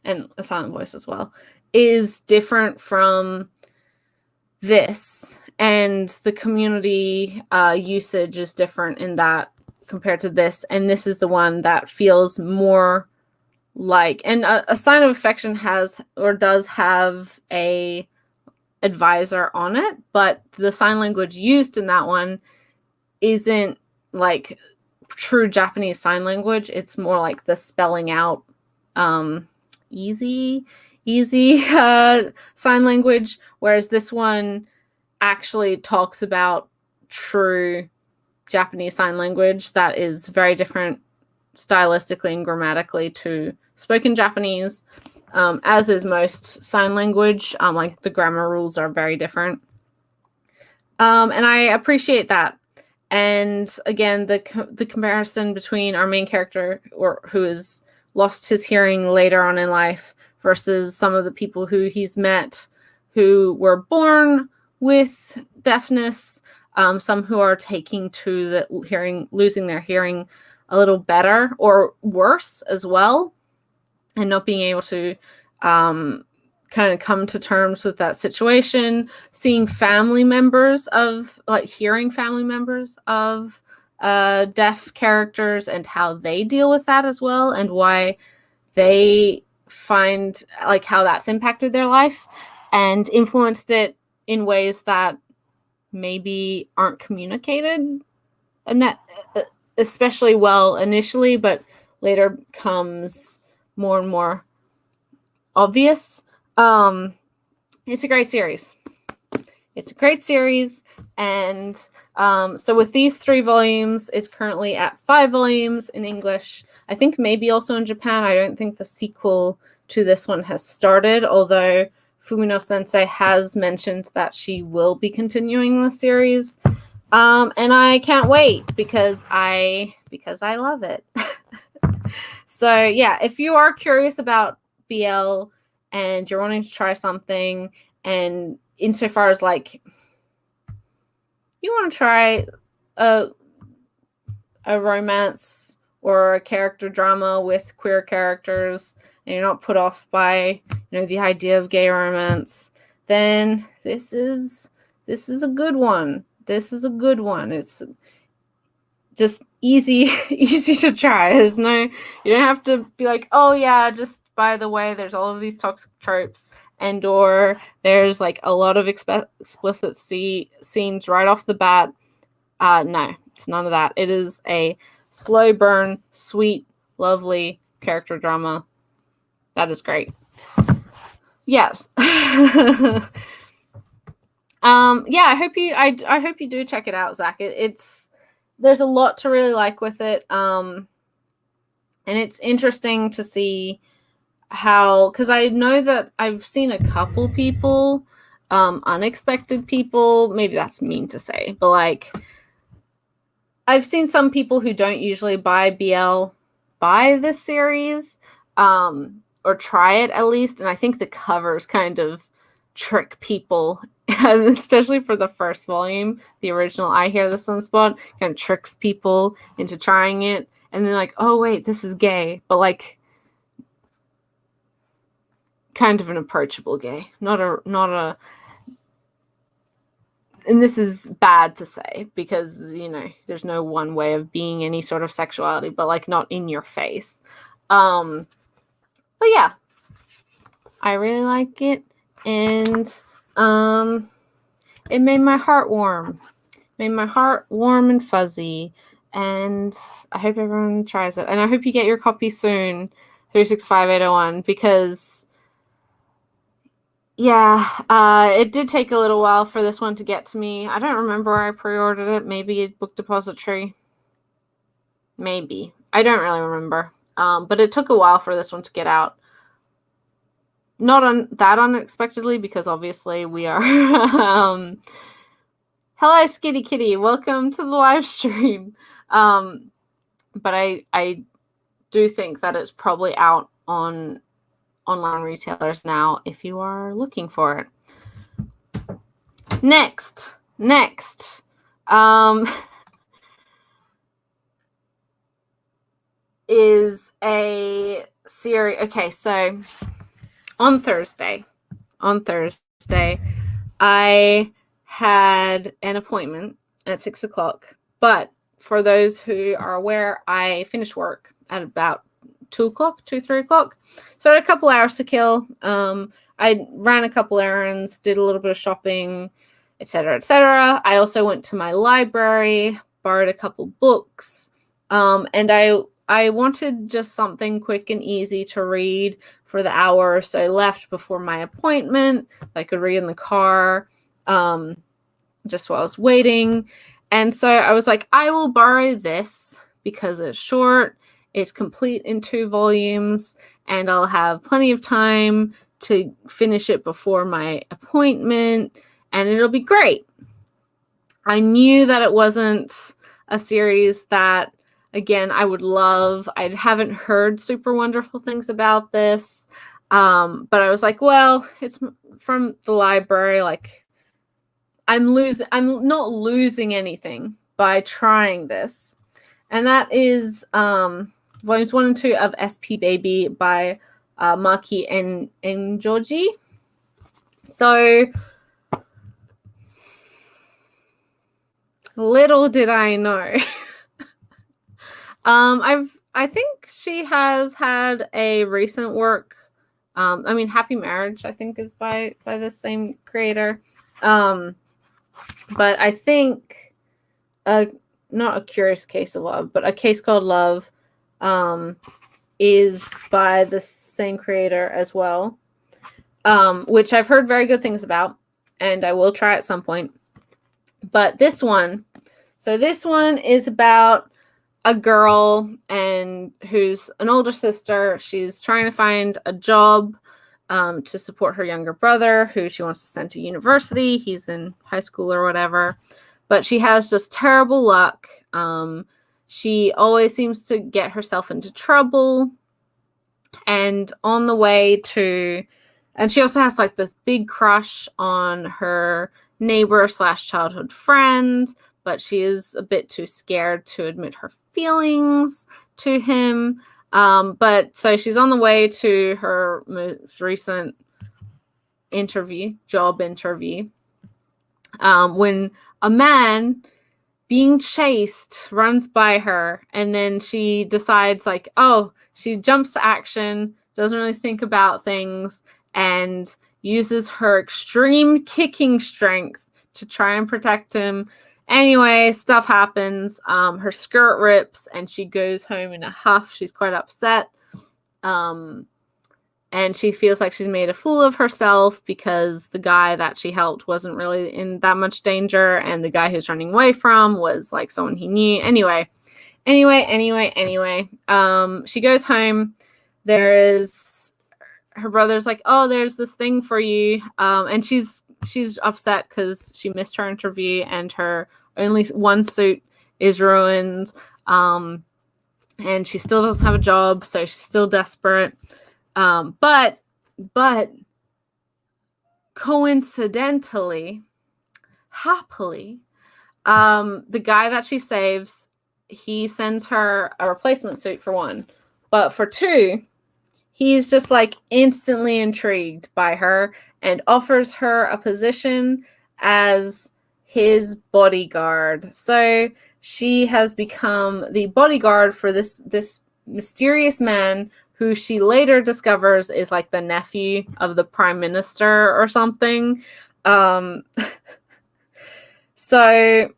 and a silent voice as well, is different from this, and the community usage is different in that compared to this, and this is the one that feels more like, and a Sign of Affection has, or does have, a advisor on it, but the sign language used in that one isn't like true Japanese sign language. It's more like the spelling out easy sign language, whereas this one actually talks about true Japanese sign language that is very different stylistically and grammatically to spoken Japanese, as is most sign language. Like, the grammar rules are very different, and I appreciate that. And again, the comparison between our main character, or who has lost his hearing later on in life, versus some of the people who he's met who were born with deafness, some who are taking to the hearing, losing their hearing a little better or worse as well, and not being able to kind of come to terms with that situation, seeing family members of, like, hearing family members of deaf characters and how they deal with that as well, and why they find, like, how that's impacted their life and influenced it in ways that maybe aren't communicated especially well initially, but later becomes more and more obvious. It's a great series. It's a great series. And so with these 3 volumes, it's currently at 5 volumes in English. I think maybe also in Japan. I don't think the sequel to this one has started, although Fumino Sensei has mentioned that she will be continuing the series. And I can't wait because I love it. So yeah, if you are curious about BL and you're wanting to try something, and insofar as, like, you want to try a romance or a character drama with queer characters, and you're not put off by, the idea of gay romance, then this is a good one. This is a good one. It's just easy to try. You don't have to be like, oh yeah, just by the way, there's all of these toxic tropes, and or there's like a lot of explicit scenes right off the bat. No, it's none of that. It is a slow burn, sweet, lovely character drama. That is great. Yes. Yeah, I hope you do check it out, Zach. There's a lot to really like with it. And it's interesting to see how, because I know that I've seen a couple people, unexpected people, maybe that's mean to say, but like, I've seen some people who don't usually buy BL buy this series, or try it at least, and I think the covers kind of trick people, especially for the first volume. The original I Hear the Sunspot kind of tricks people into trying it, and then like, oh wait, this is gay, but like kind of an approachable gay, not a and this is bad to say because, there's no one way of being any sort of sexuality, but like not in your face. But yeah, I really like it, and it made my heart warm and fuzzy, And I hope everyone tries it. And I hope you get your copy soon, 365801, because it did take a little while for this one to get to me. I don't remember where I pre-ordered it. Maybe Book Depository. Maybe. I don't really remember. But it took a while for this one to get out. Not that unexpectedly, because obviously we are... hello, Skitty Kitty. Welcome to the live stream. But I do think that it's probably out on online retailers now if you are looking for it. Next is a series. Okay, so on Thursday, I had an appointment at 6 o'clock, but for those who are aware, I finished work at about 2 o'clock, 3 o'clock. So I had a couple hours to kill. I ran a couple errands, did a little bit of shopping, etc., etc. I also went to my library, borrowed a couple books, and I wanted just something quick and easy to read for the hour. So I left before my appointment. I could read in the car just while I was waiting. And so I was like, I will borrow this because it's short, it's complete in 2 volumes, and I'll have plenty of time to finish it before my appointment, and it'll be great. I knew that it wasn't a series that, again, I would love. I haven't heard super wonderful things about this, but I was like, well, it's from the library. Like, I'm not losing anything by trying this. And that is volumes 1 and 2 of SP Baby by Maki and Georgie. So little did I know. I think she has had a recent work. Happy Marriage, I think, is by the same creator. But I think not A Curious Case of Love, but A Case Called Love is by the same creator as well, which I've heard very good things about, and I will try at some point. But this one is about a girl and who's an older sister. She's trying to find a job to support her younger brother, who she wants to send to university. He's in high school or whatever. But she has just terrible luck. She always seems to get herself into trouble. And on the way to... And she also has like this big crush on her neighbor / childhood friend, but she is a bit too scared to admit her feelings to him. But so she's on the way to her most recent job interview, when a man being chased runs by her, and then she decides she jumps to action, doesn't really think about things, and uses her extreme kicking strength to try and protect him. Anyway, stuff happens. Her skirt rips and she goes home in a huff. She's quite upset. And she feels like she's made a fool of herself because the guy that she helped wasn't really in that much danger, and the guy who's running away from was like someone he knew. Anyway. She goes home. Her brother's like, oh, there's this thing for you. And she's upset because she missed her interview and her only one suit is ruined. And she still doesn't have a job, so she's still desperate. But coincidentally, happily, the guy that she saves, he sends her a replacement suit for 1. But for 2, he's just like instantly intrigued by her and offers her a position as his bodyguard. So she has become the bodyguard for this mysterious man who she later discovers is like the nephew of the prime minister or something. So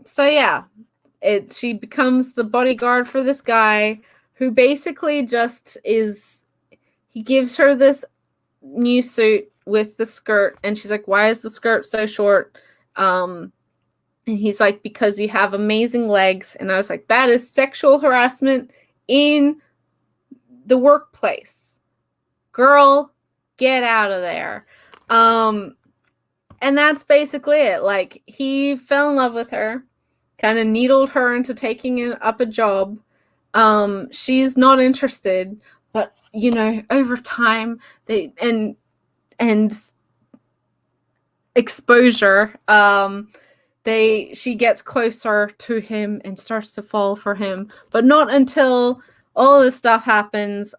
So yeah, she becomes the bodyguard for this guy who basically just is. He gives her this new suit with the skirt, and she's like, "Why is the skirt so short?" And he's like, "Because you have amazing legs." And I was like, "That is sexual harassment in the workplace, girl. Get out of there." And that's basically it. Like, he fell in love with her, kind of needled her into taking up a job. She's not interested, but over time they and exposure, she gets closer to him and starts to fall for him, but not until all this stuff happens.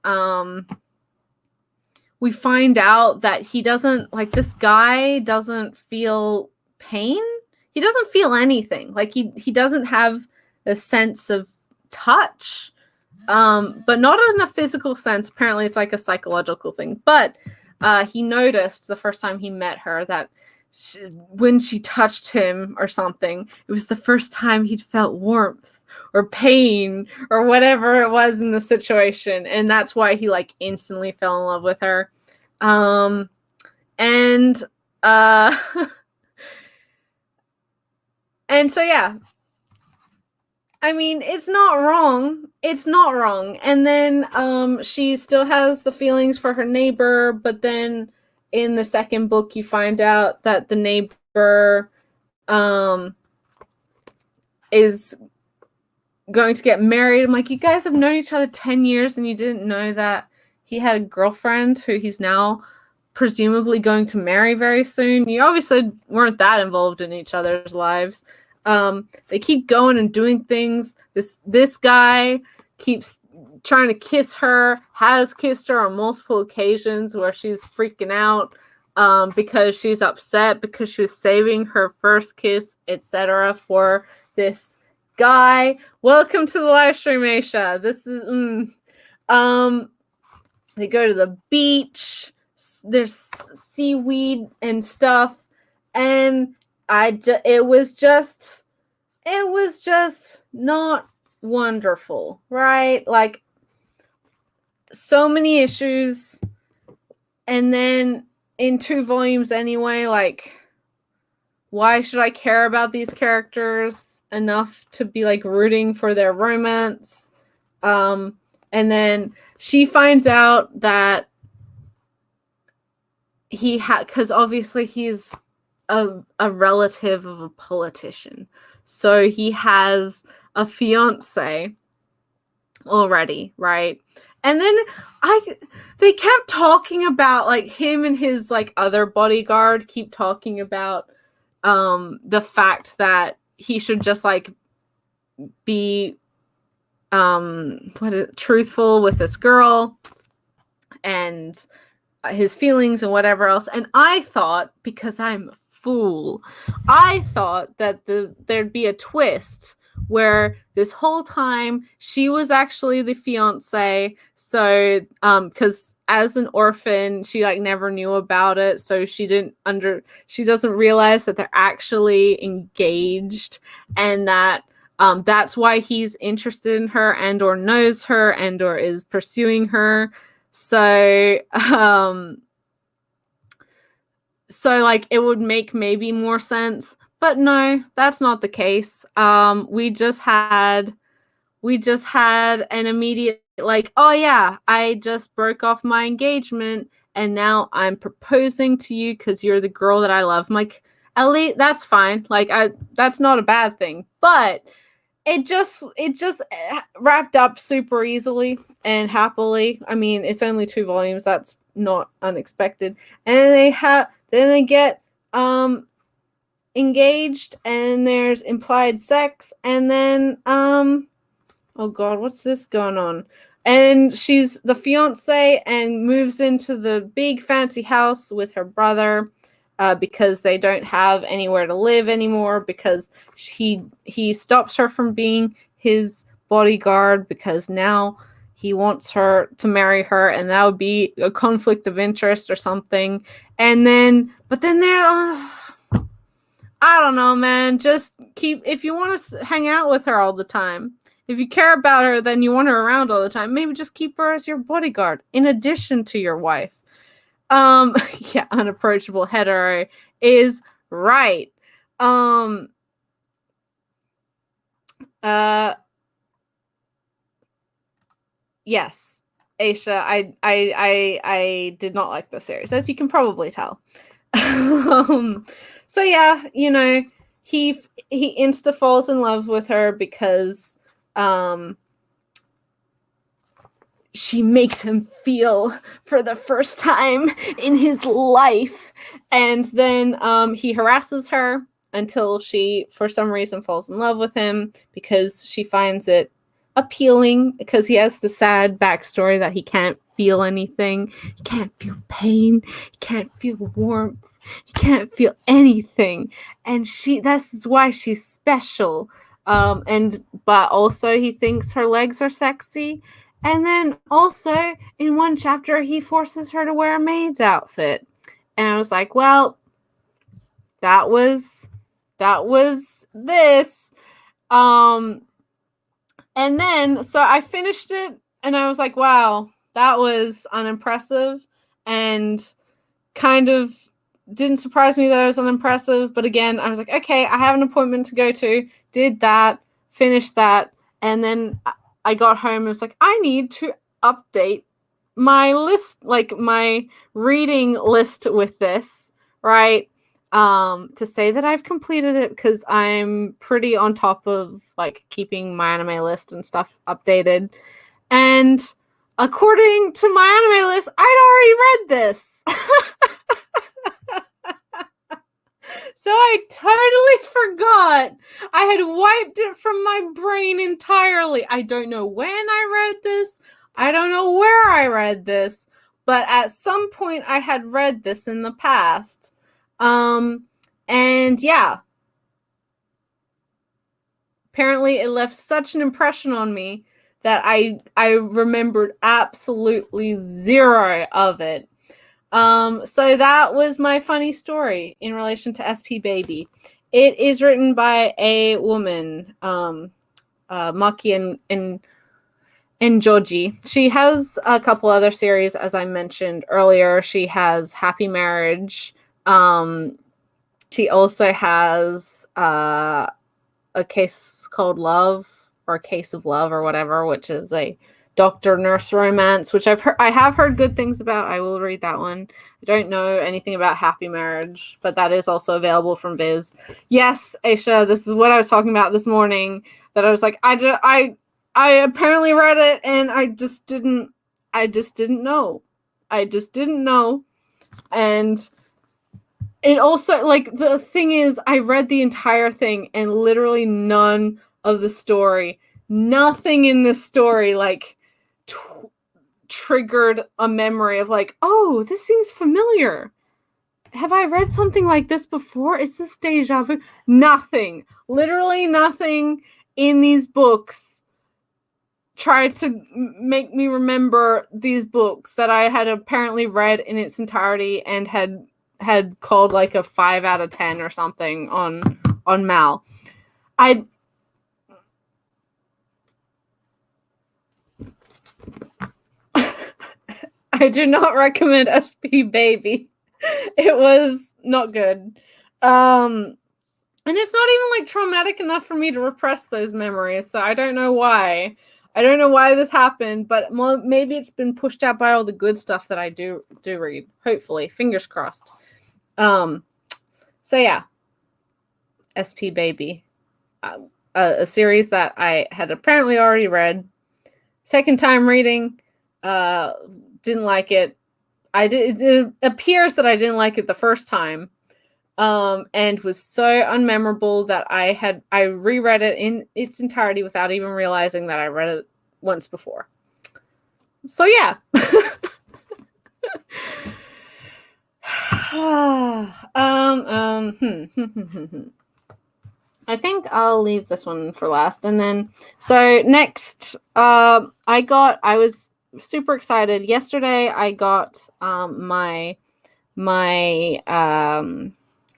We find out that he doesn't, like, this guy doesn't feel pain. He doesn't feel anything. Like, he doesn't have a sense of touch, but not in a physical sense. Apparently it's like a psychological thing. But he noticed the first time he met her that when she touched him or something, it was the first time he'd felt warmth or pain or whatever it was in the situation, and that's why he like instantly fell in love with her. And and so yeah, I mean, it's not wrong. It's not wrong. And then she still has the feelings for her neighbor, but then in the second book you find out that the neighbor is going to get married. I'm like, you guys have known each other 10 years and you didn't know that he had a girlfriend who he's now presumably going to marry very soon. You obviously weren't that involved in each other's lives. They keep going and doing things. This guy keeps trying to kiss her, has kissed her on multiple occasions where she's freaking out because she's upset because she was saving her first kiss, etc. for this guy. Welcome to the live stream, Aisha. This is they go to the beach. There's seaweed and stuff, and it was just not wonderful, right? Like, so many issues, and then in 2 volumes anyway. Like, why should I care about these characters enough to be like rooting for their romance? And then she finds out that because obviously he's a relative of a politician, so he has a fiance already, right? And then they kept talking about, like, him and his like other bodyguard keep talking about the fact that he should just like be truthful with this girl and his feelings and whatever else. And I thought, because I'm a fool, I thought that there'd be a twist where this whole time she was actually the fiance. So because as an orphan she like never knew about it, so she doesn't realize that they're actually engaged, and that that's why he's interested in her and or knows her and or is pursuing her. So like it would make maybe more sense, but no, that's not the case. We just had an immediate like, oh yeah, I just broke off my engagement and now I'm proposing to you because you're the girl that I love. I'm like, at least that's fine. Like, that's not a bad thing, but it just wrapped up super easily and happily. I mean, it's only 2 volumes. That's not unexpected. And then they get engaged, and there's implied sex, and then oh god, what's this going on? And she's the fiance and moves into the big fancy house with her brother. Because they don't have anywhere to live anymore, because he stops her from being his bodyguard because now he wants her to marry her, and that would be a conflict of interest or something. And then, but then I don't know, man. Just if you want to hang out with her all the time, if you care about her, then you want her around all the time. Maybe just keep her as your bodyguard in addition to your wife. Yeah, unapproachable hetero is right. Um, uh, yes, Aisha, I did not like the series, as you can probably tell. So yeah, he insta falls in love with her because she makes him feel for the first time in his life. And then he harasses her until she, for some reason, falls in love with him because she finds it appealing because he has the sad backstory that he can't feel anything. He can't feel pain. He can't feel warmth. He can't feel anything. And that's why she's special. But also he thinks her legs are sexy. And then also in one chapter, he forces her to wear a maid's outfit. And I was like, well, that was this. And then so I finished it and I was like, wow, that was unimpressive and kind of didn't surprise me that it was unimpressive. But again, I was like, okay, I have an appointment to go to, did that, finished that, and then I got home and was like, I need to update my list, like my reading list with this, right? To say that I've completed it because I'm pretty on top of like keeping my anime list and stuff updated. And according to my anime list, I'd already read this. So I totally forgot. I had wiped it from my brain entirely. I don't know when I read this. I don't know where I read this. But at some point I had read this in the past. And yeah. Apparently it left such an impression on me that I remembered absolutely zero of it. So that was my funny story in relation to SP Baby. It is written by a woman, Maki and Joji. She has a couple other series, as I mentioned earlier. She has Happy Marriage. She also has a case called Love, or a Case of Love, or whatever, which is a doctor nurse romance, which I have heard good things about. I will read that one. I don't know anything about Happy Marriage, but that is also available from Viz. Yes, Aisha, this is what I was talking about this morning. That I was like, I apparently read it, and I just didn't know. I just didn't know, and it also, like, the thing is, I read the entire thing, and literally none of the story, nothing in this story, like, triggered a memory of, like, oh, this seems familiar. Have I read something like this before? Is this deja vu? Nothing. Literally nothing in these books tried to make me remember these books that I had apparently read in its entirety and had called like a 5 out of 10 or something on Mal. I do not recommend SP Baby. It was not good. And it's not even like traumatic enough for me to repress those memories, so I don't know why. I don't know why this happened, but maybe it's been pushed out by all the good stuff that I do read. Hopefully, fingers crossed. So yeah, SP Baby, a series that I had apparently already read. Second time reading, didn't like it. It appears that I didn't like it the first time, and was so unmemorable that I reread it in its entirety without even realizing that I read it once before. So yeah. I think I'll leave this one for last. And then, so next, I was super excited. Yesterday, I got my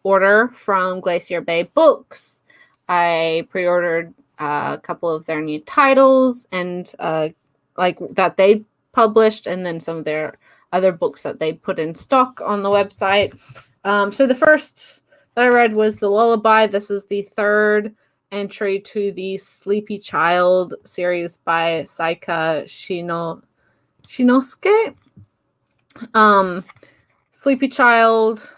order from Glacier Bay Books. I pre-ordered a couple of their new titles and like that they published, and then some of their other books that they put in stock on the website. So the first that I read was the Lullaby. This is the third entry to the Sleepy Child series by Saika Shinosuke. Sleepy Child.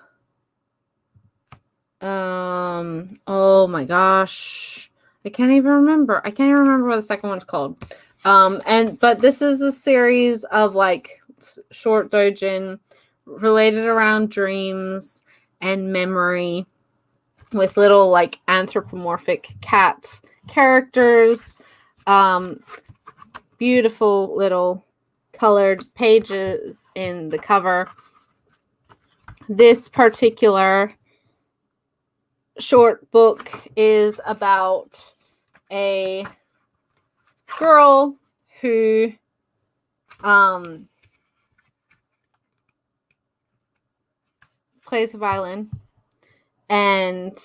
Oh my gosh. I can't even remember what the second one's called. But this is a series of like short doujin related around dreams and memory with little like anthropomorphic cat characters. Beautiful little colored pages in the cover. This particular short book is about a girl who plays the violin and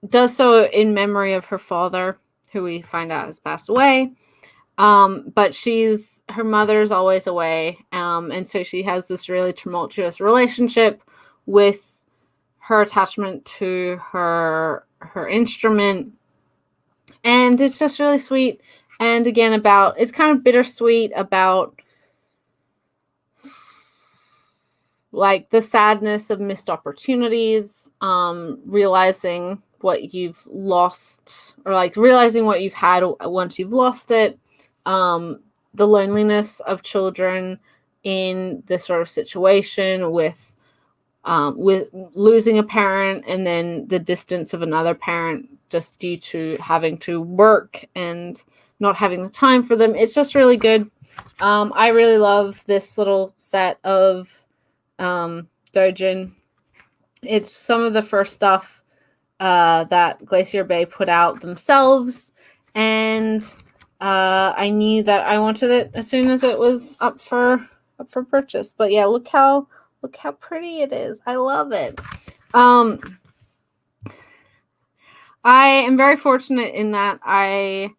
does so in memory of her father, who we find out has passed away. But her mother's always away, and so she has this really tumultuous relationship with her attachment to her instrument, and it's just really sweet. And again, it's kind of bittersweet about like the sadness of missed opportunities, realizing what you've lost, or like realizing what you've had once you've lost it, the loneliness of children in this sort of situation with losing a parent, and then the distance of another parent just due to having to work and not having the time for them. It's just really good. I really love this little set of doujin. It's some of the first stuff that Glacier Bay put out themselves, and I knew that I wanted it as soon as it was up for purchase. But yeah, look how pretty it is. I love it. I am very fortunate in that I'm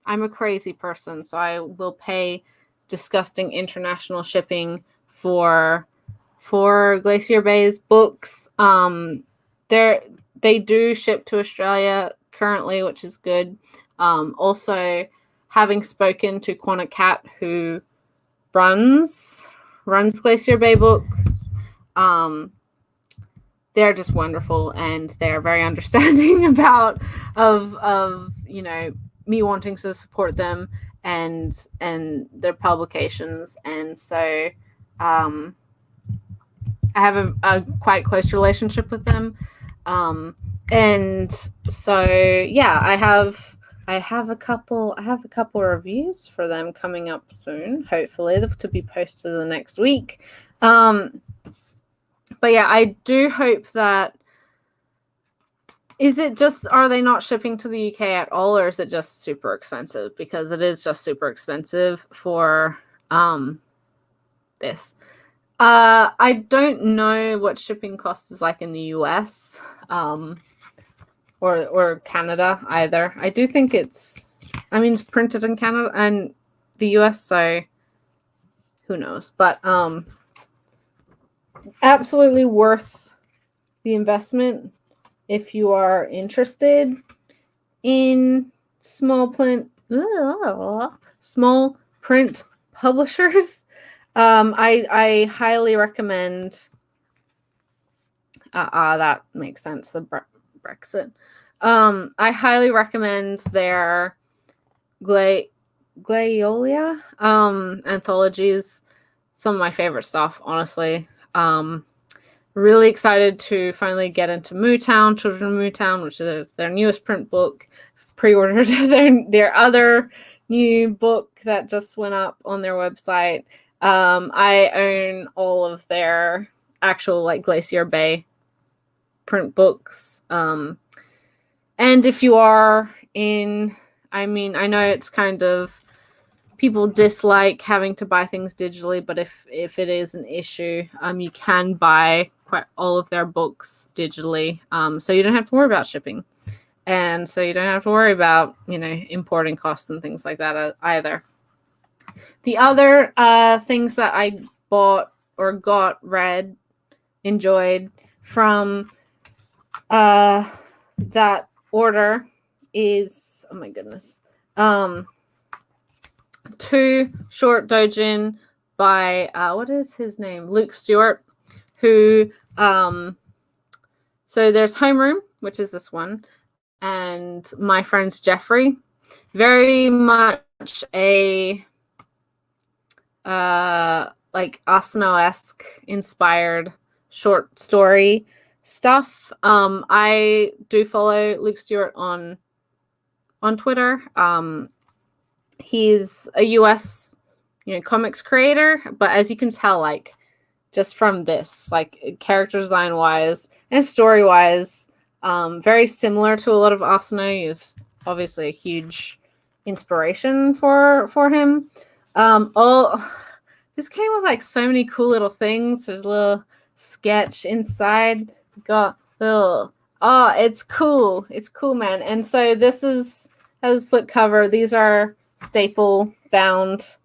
a crazy person, so I will pay disgusting international shipping for Glacier Bay's books. They do ship to Australia currently, which is good. Also, having spoken to Quanah Cat, who runs Glacier Bay Books, they're just wonderful, and they're very understanding of me wanting to support them and their publications, and so I have a quite close relationship with them, and so yeah, I have a couple reviews for them coming up soon, hopefully to be posted the next week. But yeah, I do hope that. Are they not shipping to the UK at all, or is it just super expensive? Because it is just super expensive for this. I don't know what shipping cost is like in the US or Canada either. I do think it's printed in Canada and the US, so who knows? But absolutely worth the investment if you are interested in small print publishers. I highly recommend. That makes sense. The Brexit. I highly recommend their Glaiolia anthologies. Some of my favorite stuff, honestly. Really excited to finally get into Mootown, Children of Mootown, which is their newest print book. Pre-ordered their other new book that just went up on their website. I own all of their actual like Glacier Bay print books. And if you are I know it's kind of people dislike having to buy things digitally, but if it is an issue, you can buy quite all of their books digitally, so you don't have to worry about shipping, and so you don't have to worry about importing costs and things like that either. The other things that I bought or read, enjoyed from that order is, oh my goodness, 2 short doujin by what is his name, Luke Stewart, who so there's Homeroom, which is this one, and My Friend's Jeffrey, very much a like Asano-esque inspired short story stuff. I do follow Luke Stewart on Twitter. He's a US comics creator, but as you can tell, like just from this, like character design wise and story wise, very similar to a lot of Asano. He's obviously a huge inspiration for him. This came with like so many cool little things. There's a little sketch inside. Got little, it's cool. It's cool, man. And so this has a slipcover. These are staple bound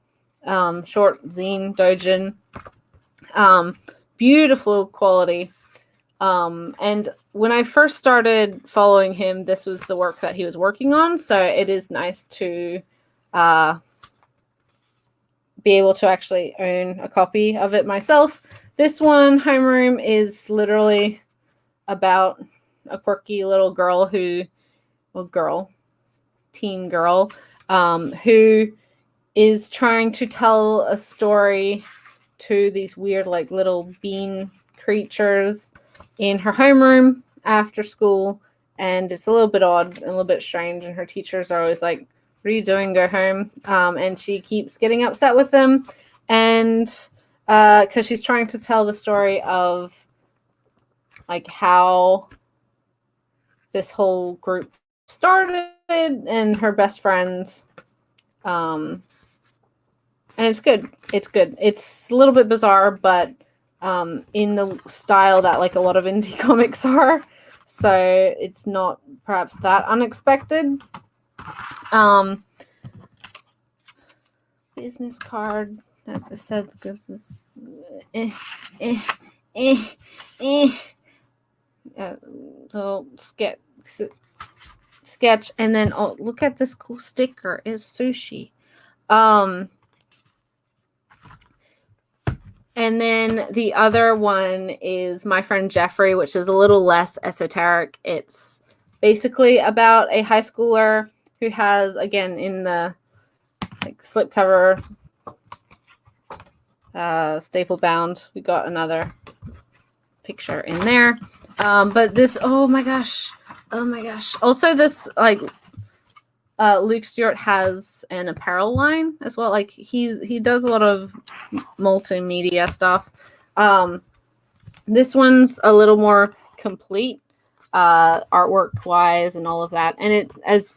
short zine doujin. Beautiful quality. And when I first started following him, this was the work that he was working on. So it is nice to be able to actually own a copy of it myself. This one, Homeroom, is literally about a quirky little girl teen girl, who is trying to tell a story to these weird, like, little bean creatures in her homeroom after school. And it's a little bit odd and a little bit strange. And her teachers are always like, "What are you doing? Go home." And she keeps getting upset with them. And because she's trying to tell the story of like how this whole group started and her best friend. And it's good. It's good. It's a little bit bizarre, but in the style that like a lot of indie comics are. So it's not perhaps that unexpected. Business card, as I said, this is little sketch, and then look at this cool sticker. It's sushi. And then the other one is My Friend Jeffrey, which is a little less esoteric. It's basically about a high schooler who has, again, in the like slipcover, staple bound. We got another picture in there. But this, oh my gosh. Also, this like Luke Stewart has an apparel line as well. Like he does a lot of multimedia stuff. This one's a little more complete, artwork wise and all of that. And it, as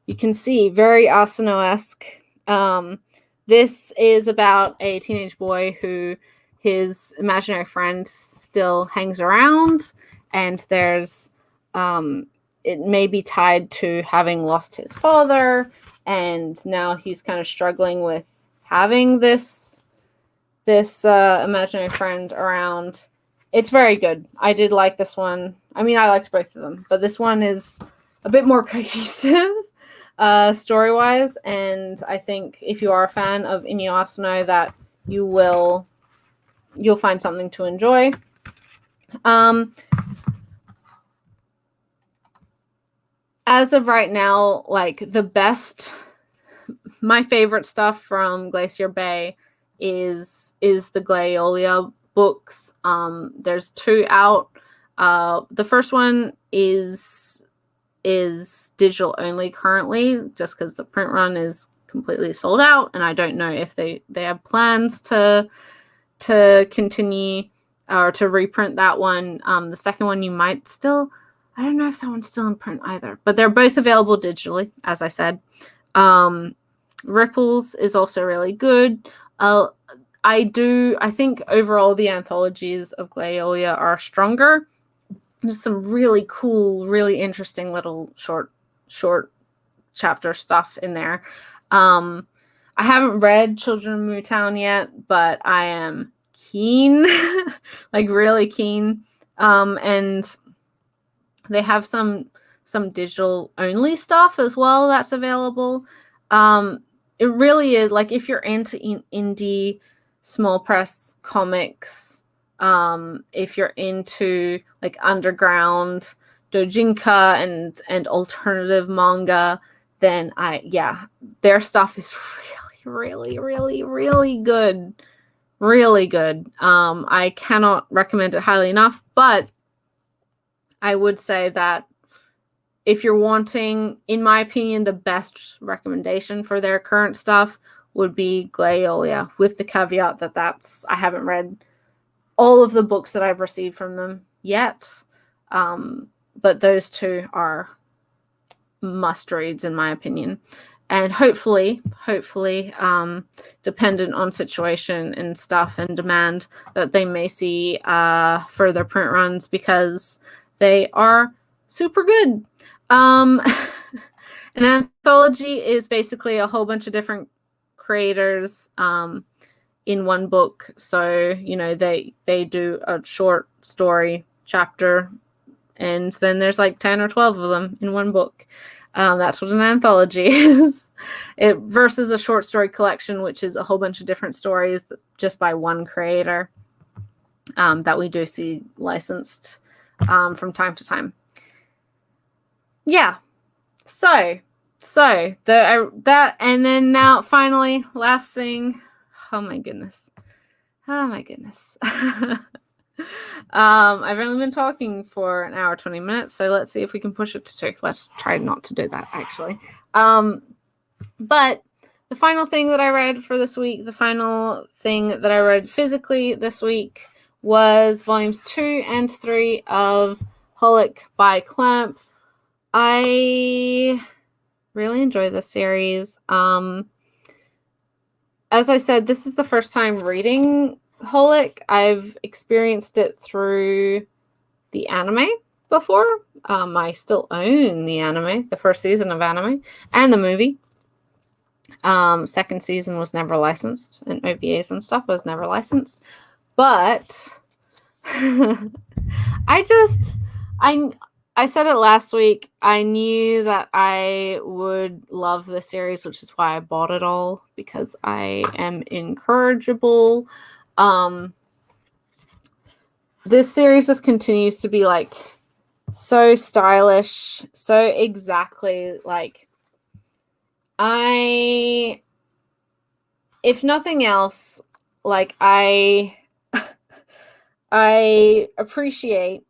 you can see, very Asano-esque. This is about a teenage boy who his imaginary friend still hangs around, and there's it may be tied to having lost his father, and now he's kind of struggling with having this imaginary friend around. It's very good. I did like this one. I mean, I liked both of them, but this one is a bit more cohesive story-wise, and I think if you are a fan of Inyo Asano, that you'll find something to enjoy. As of right now, like my favorite stuff from Glacier Bay is the Glaiolia books. There's 2 out. The first one is digital only currently, just because the print run is completely sold out, and I don't know if they have plans to continue or to reprint that one. The second one you might still, I don't know if that one's still in print either, but they're both available digitally, as I said. Ripples is also really good. I think overall the anthologies of Glaiolia are stronger. Just some really cool, really interesting little short chapter stuff in there. I haven't read Children of Mootown yet, but I am keen, like really keen. And they have some digital only stuff as well that's available. It really is like if you're into indie small press comics, if you're into like underground dojinka and alternative manga, then their stuff is really, really, really, really good. Really good. I cannot recommend it highly enough, but I would say that if you're wanting, in my opinion, the best recommendation for their current stuff would be Glaiolia, with the caveat that I haven't read all of the books that I've received from them yet. But those two are must reads in my opinion. And hopefully, dependent on situation and stuff and demand, that they may see further print runs because they are super good. An anthology is basically a whole bunch of different creators in one book. So, they do a short story chapter, and then there's like 10 or 12 of them in one book. That's what an anthology is. Versus a short story collection, which is a whole bunch of different stories just by one creator that we do see licensed from time to time. Yeah. So that, and then now finally, last thing. Oh my goodness. I've only been talking for an hour 20 minutes, so let's see if we can push it to 2. Let's try not to do that, actually. But the final thing that I read for this week, the final thing that I read physically this week, was volumes 2 and 3 of Holic by Clamp. I really enjoy this series. As I said, this is the first time reading Holic. I've experienced it through the anime before. I still own the anime, the first season of anime, and the movie. Second season was never licensed, and OVAs and stuff was never licensed. But I said it last week. I knew that I would love the series, which is why I bought it all, because I am incorrigible. This series just continues to be like so stylish, so exactly like if nothing else, like I appreciate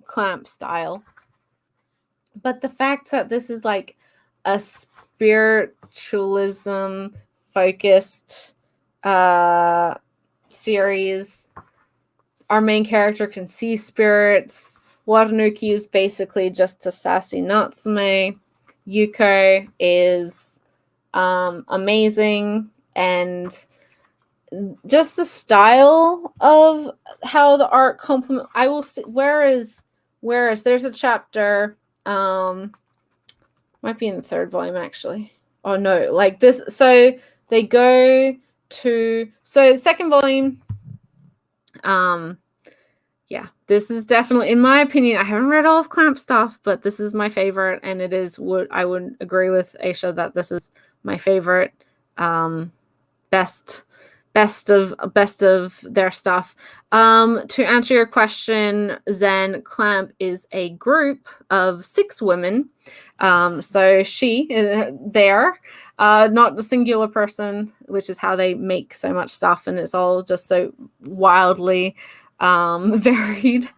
Clamp style, but the fact that this is like a spiritualism focused series, our main character can see spirits. Watanuki is basically just a sassy Natsume. Yuko is amazing, and just the style of how the art complement. I will see. Whereas there's a chapter, might be in the 3rd volume actually. Oh no, like this. So they go to the 2nd volume. This is definitely, in my opinion, I haven't read all of Clamp stuff, but this is my favorite, and it is what I would agree with Aisha that this is my favorite, best of their stuff. To answer your question, Zen, Clamp is a group of 6 women. So she, there, not a singular person, which is how they make so much stuff, and it's all just so wildly varied.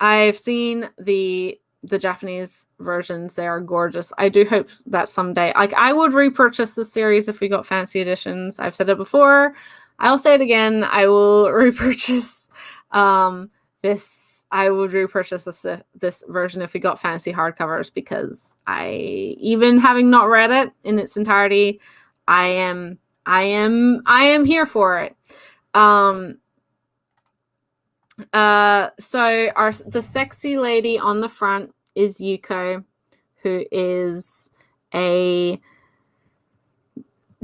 I've seen the Japanese versions. They are gorgeous. I do hope that someday, like, I would repurchase the series if we got fancy editions. I've said it before. I'll say it again. I will repurchase this I would repurchase this version if we got fantasy hardcovers, because even having not read it in its entirety, I am here for it. So the sexy lady on the front is Yuko, who is a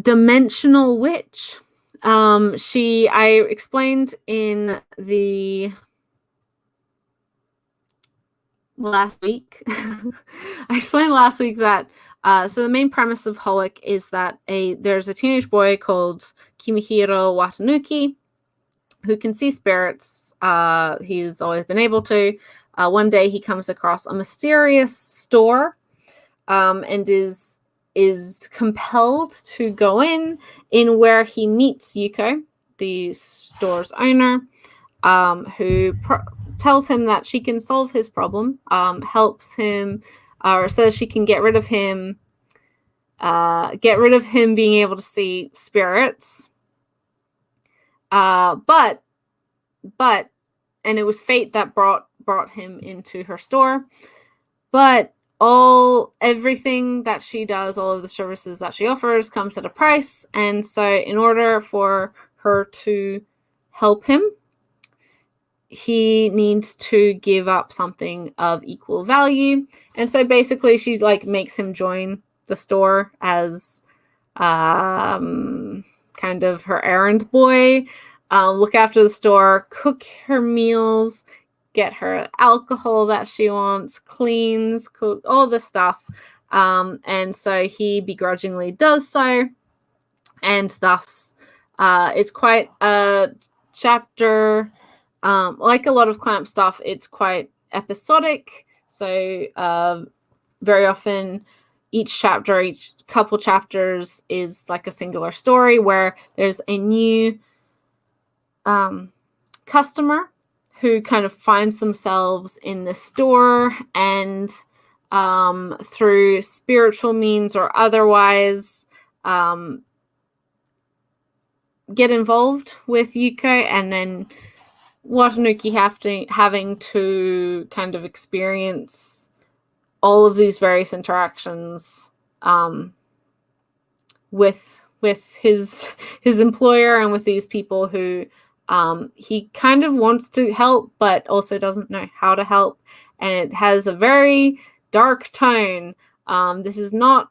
dimensional witch. I explained in the last week. I explained last week that so the main premise of Holic is that there's a teenage boy called Kimihiro Watanuki who can see spirits. He's always been able to. One day he comes across a mysterious store and is compelled to go in where he meets Yuko, the store's owner, who tells him that she can solve his problem, helps him, or says she can get rid of him being able to see spirits. But and it was fate that brought him into her store. But everything that she does, all of the services that she offers, comes at a price. And so in order for her to help him, he needs to give up something of equal value. And so basically she makes him join the store as kind of her errand boy, look after the store, cook her meals, get her alcohol that she wants, cleans, cook, all this stuff. And so he begrudgingly does so. And thus, it's quite a chapter. Like a lot of Clamp stuff, it's quite episodic. So very often each couple chapters is like a singular story where there's a new customer who kind of finds themselves in the store, and through spiritual means or otherwise get involved with Yuko, and then Watanuki having to kind of experience all of these various interactions with his employer and with these people who he kind of wants to help but also doesn't know how to help. And it has a very dark tone. This is not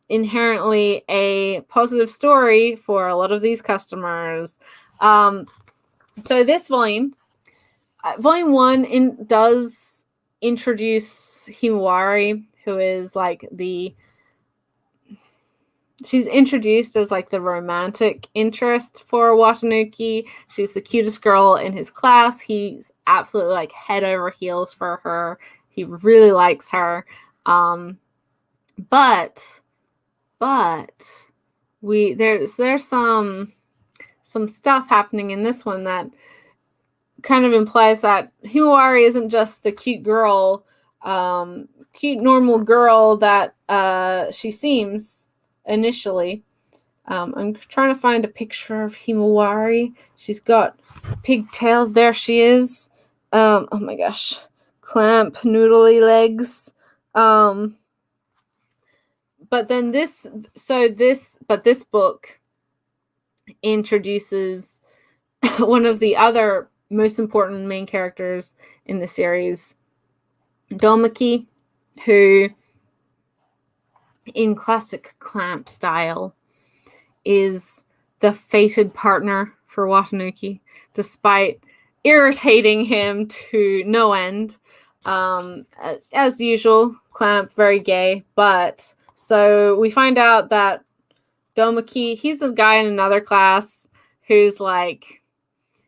inherently a positive story for a lot of these customers. So this volume 1 does introduce Himawari, who is she's introduced as the romantic interest for Watanuki. She's the cutest girl in his class. He's absolutely head over heels for her. He really likes her. But there's some stuff happening in this one that kind of implies that Himawari isn't just the cute girl, cute normal girl that she seems initially. I'm trying to find a picture of Himawari. She's got pigtails. There she is. Oh my gosh, clamp noodly legs. But then this book introduces one of the other most important main characters in the series, Domaki, who in classic Clamp style is the fated partner for Watanuki, despite irritating him to no end. As usual, Clamp very gay, but so we find out that Domaki, he's a guy in another class who's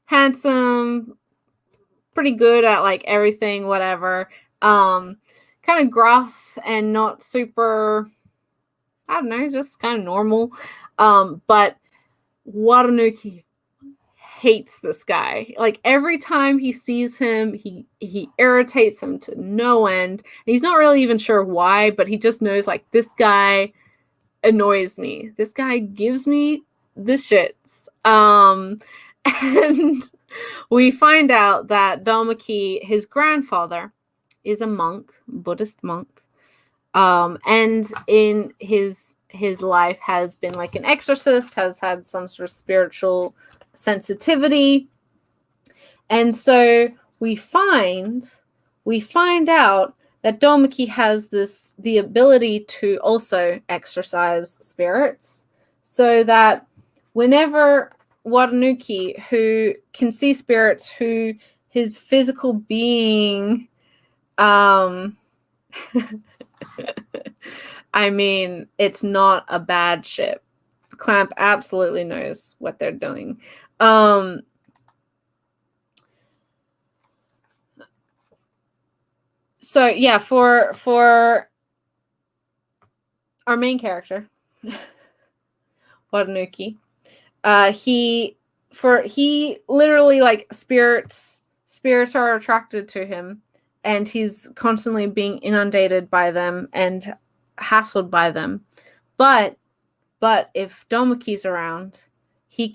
handsome, pretty good at everything, whatever. Kind of gruff and not super, I don't know, just kind of normal. But Watanuki hates this guy. Every time he sees him, he irritates him to no end. And he's not really even sure why, but he just knows this guy annoys me. This guy gives me the shits. And we find out that Dharmaki, his grandfather, is a monk, Buddhist monk, and in his life has been like an exorcist, has had some sort of spiritual sensitivity, and so we find out that Dharmaki has the ability to also exorcise spirits, so that whenever Watanuki, who can see spirits, who his physical being, I mean, it's not a bad ship. Clamp absolutely knows what they're doing. So yeah, for our main character, Watanuki, he literally, like, spirits are attracted to him, and he's constantly being inundated by them and hassled by them. But if Domaki's around, he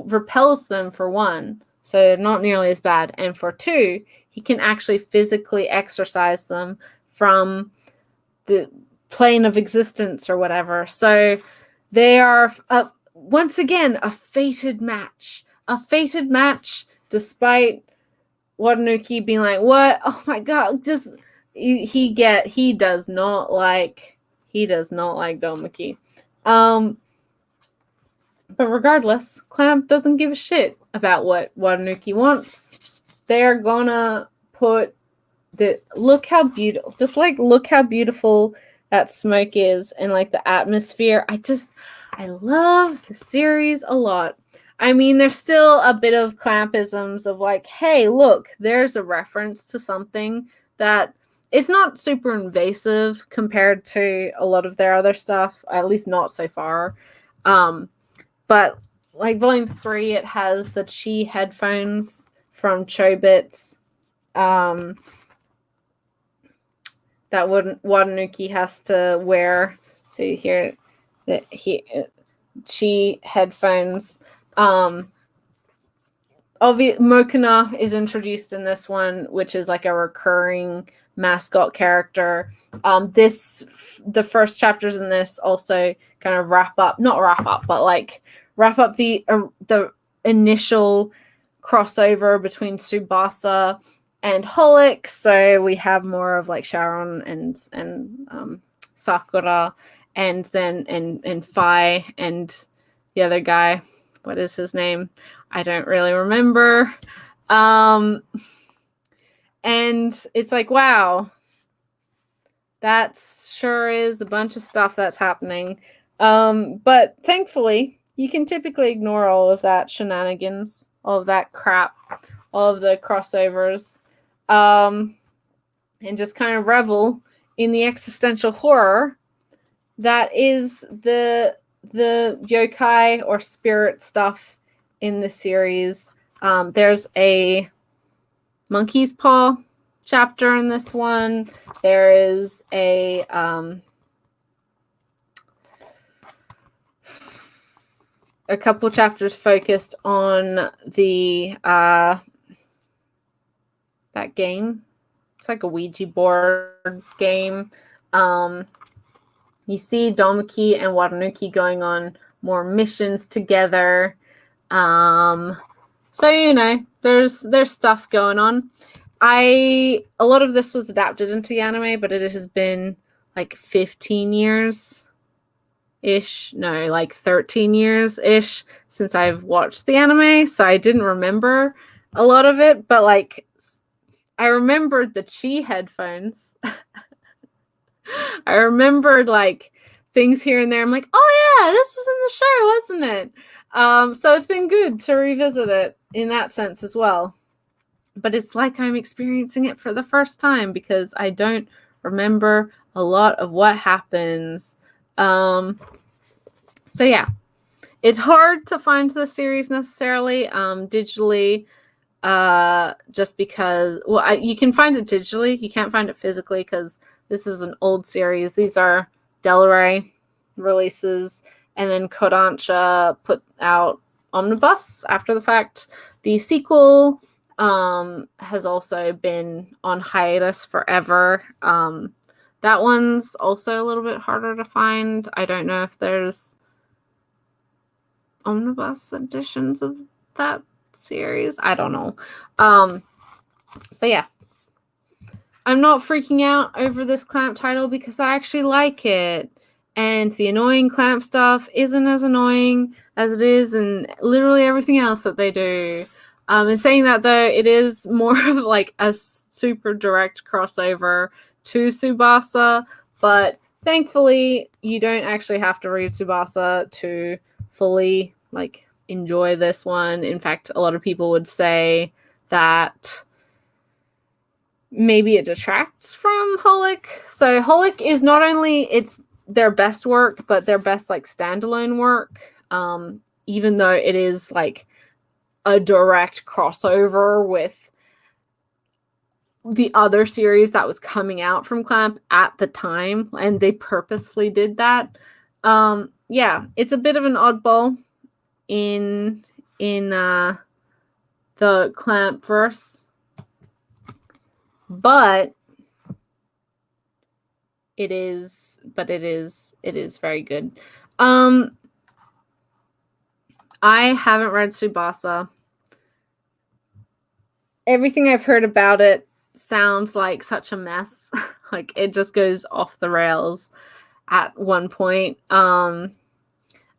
repels them, for one, so not nearly as bad, and for two, he can actually physically exorcise them from the plane of existence or whatever. So they are once again a fated match, despite Watanuki being like, what? Oh my god, just he does not like Domaki. But regardless, Clamp doesn't give a shit about what Watanuki wants. They're gonna put look how beautiful that smoke is, and like the atmosphere. I love the series a lot. I mean, there's still a bit of Clampisms of like, hey, look, there's a reference to something that it's not super invasive compared to a lot of their other stuff, at least not so far. But like Volume 3, it has the Chi headphones from Chobits that Watanuki has to wear. See here, that Chi headphones. Mokina is introduced in this one, which is like a recurring mascot character. The first chapters in this also kind of wrap up the initial crossover between Tsubasa and Holic. So we have more of like Sharon and Sakura, and then and Phi and the other guy. What is his name? I don't really remember. And it's like, wow, that sure is a bunch of stuff that's happening. But thankfully, you can typically ignore all of that shenanigans, all of that crap, all of the crossovers, and just kind of revel in the existential horror that is the yokai or spirit stuff in the series. There's a monkey's paw chapter in this one. There is a couple chapters focused on the that game. It's like a Ouija board game. You see Domaki and Watanuki going on more missions together. So, you know, there's stuff going on. A lot of this was adapted into the anime, but it has been like 15 years ish. No, like 13 years ish since I've watched the anime. So I didn't remember a lot of it, but like I remembered the Chi headphones. I remembered like things here and there. I'm like, oh yeah, this was in the show, wasn't it? So it's been good to revisit it in that sense as well. But it's like I'm experiencing it for the first time because I don't remember a lot of what happens. So yeah, it's hard to find the series necessarily digitally. Just because, well, you can find it digitally. You can't find it physically because this is an old series. These are Del Rey releases, and then Kodansha put out omnibus after the fact. The sequel has also been on hiatus forever. That one's also a little bit harder to find. I don't know if there's omnibus editions of that series. I don't know. But yeah. I'm not freaking out over this Clamp title because I actually like it. And the annoying Clamp stuff isn't as annoying as it is in literally everything else that they do. And saying that, though, it is more of like a super direct crossover to Tsubasa. But thankfully, you don't actually have to read Tsubasa to fully like enjoy this one. In fact, a lot of people would say that maybe it detracts from Holic. So Holic is not only it's their best work, but their best like standalone work. Even though it is like a direct crossover with the other series that was coming out from Clamp at the time, and they purposefully did that. Yeah, it's a bit of an oddball in the Clamp verse. But it is very good. I haven't read Tsubasa. Everything I've heard about it sounds like such a mess. Like it just goes off the rails at one point. I've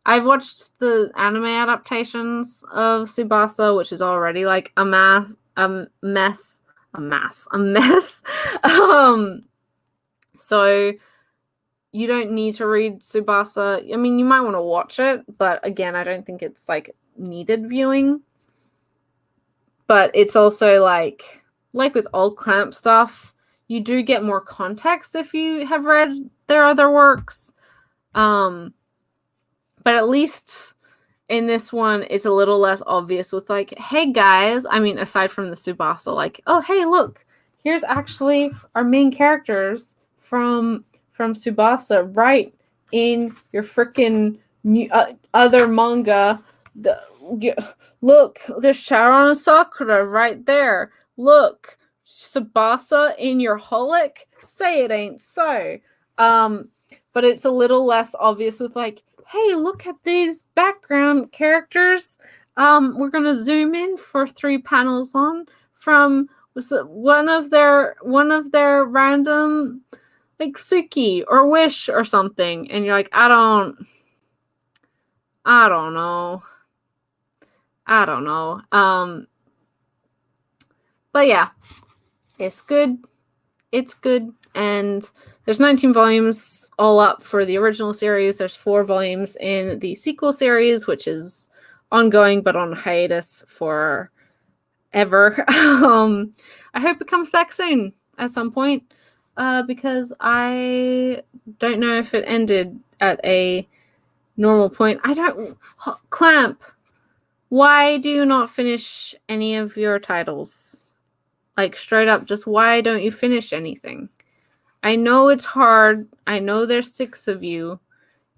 watched the anime adaptations of Tsubasa, which is already like a mess. So you don't need to read Tsubasa. I mean, you might want to watch it, but again, I don't think it's like needed viewing. But it's also like with old Clamp stuff, you do get more context if you have read their other works. But at least in this one, it's a little less obvious with like, hey guys, I mean, aside from the Tsubasa, like, oh, hey, look, here's actually our main characters from Tsubasa right in your freaking other manga. Look, there's Sharon and Sakura right there. Look, Tsubasa in your Holic? Say it ain't so. But it's a little less obvious with like, hey, look at these background characters. We're gonna zoom in for 3 panels on from one of their random like Suki or Wish or something, and you're like, I don't know. But yeah, it's good. And there's 19 volumes all up for the original series. There's 4 volumes in the sequel series, which is ongoing but on hiatus for ever. I hope it comes back soon at some point, because I don't know if it ended at a normal point. Clamp, why do you not finish any of your titles? Like straight up, just why don't you finish anything? I know it's hard. I know there's 6 of you.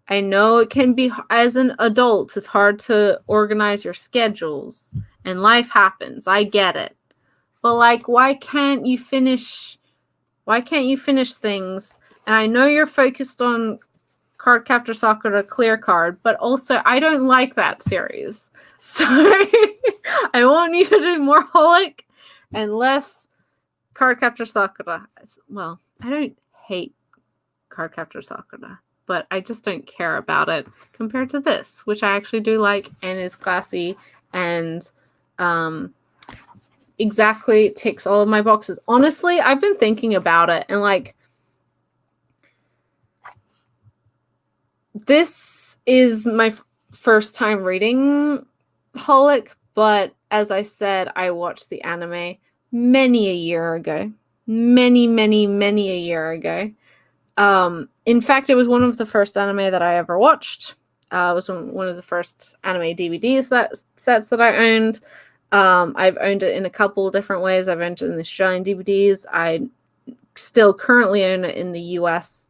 I know it can be, as an adult, it's hard to organize your schedules and life happens. I get it. But like, why can't you finish things? And I know you're focused on Cardcaptor Sakura Clear Card, but also I don't like that series. So I want you to do more Holic and less Cardcaptor Sakura. Well, I don't hate Cardcaptor Sakura, but I just don't care about it compared to this, which I actually do like and is classy and exactly ticks all of my boxes. Honestly, I've been thinking about it, and like, this is my first time reading Holic, but as I said, I watched the anime many a year ago. Many a year ago. In fact, it was one of the first anime that I ever watched. It was one of the first anime DVDs sets that I owned. I've owned it in a couple of different ways. I've owned it in the Australian DVDs. I still currently own it in the US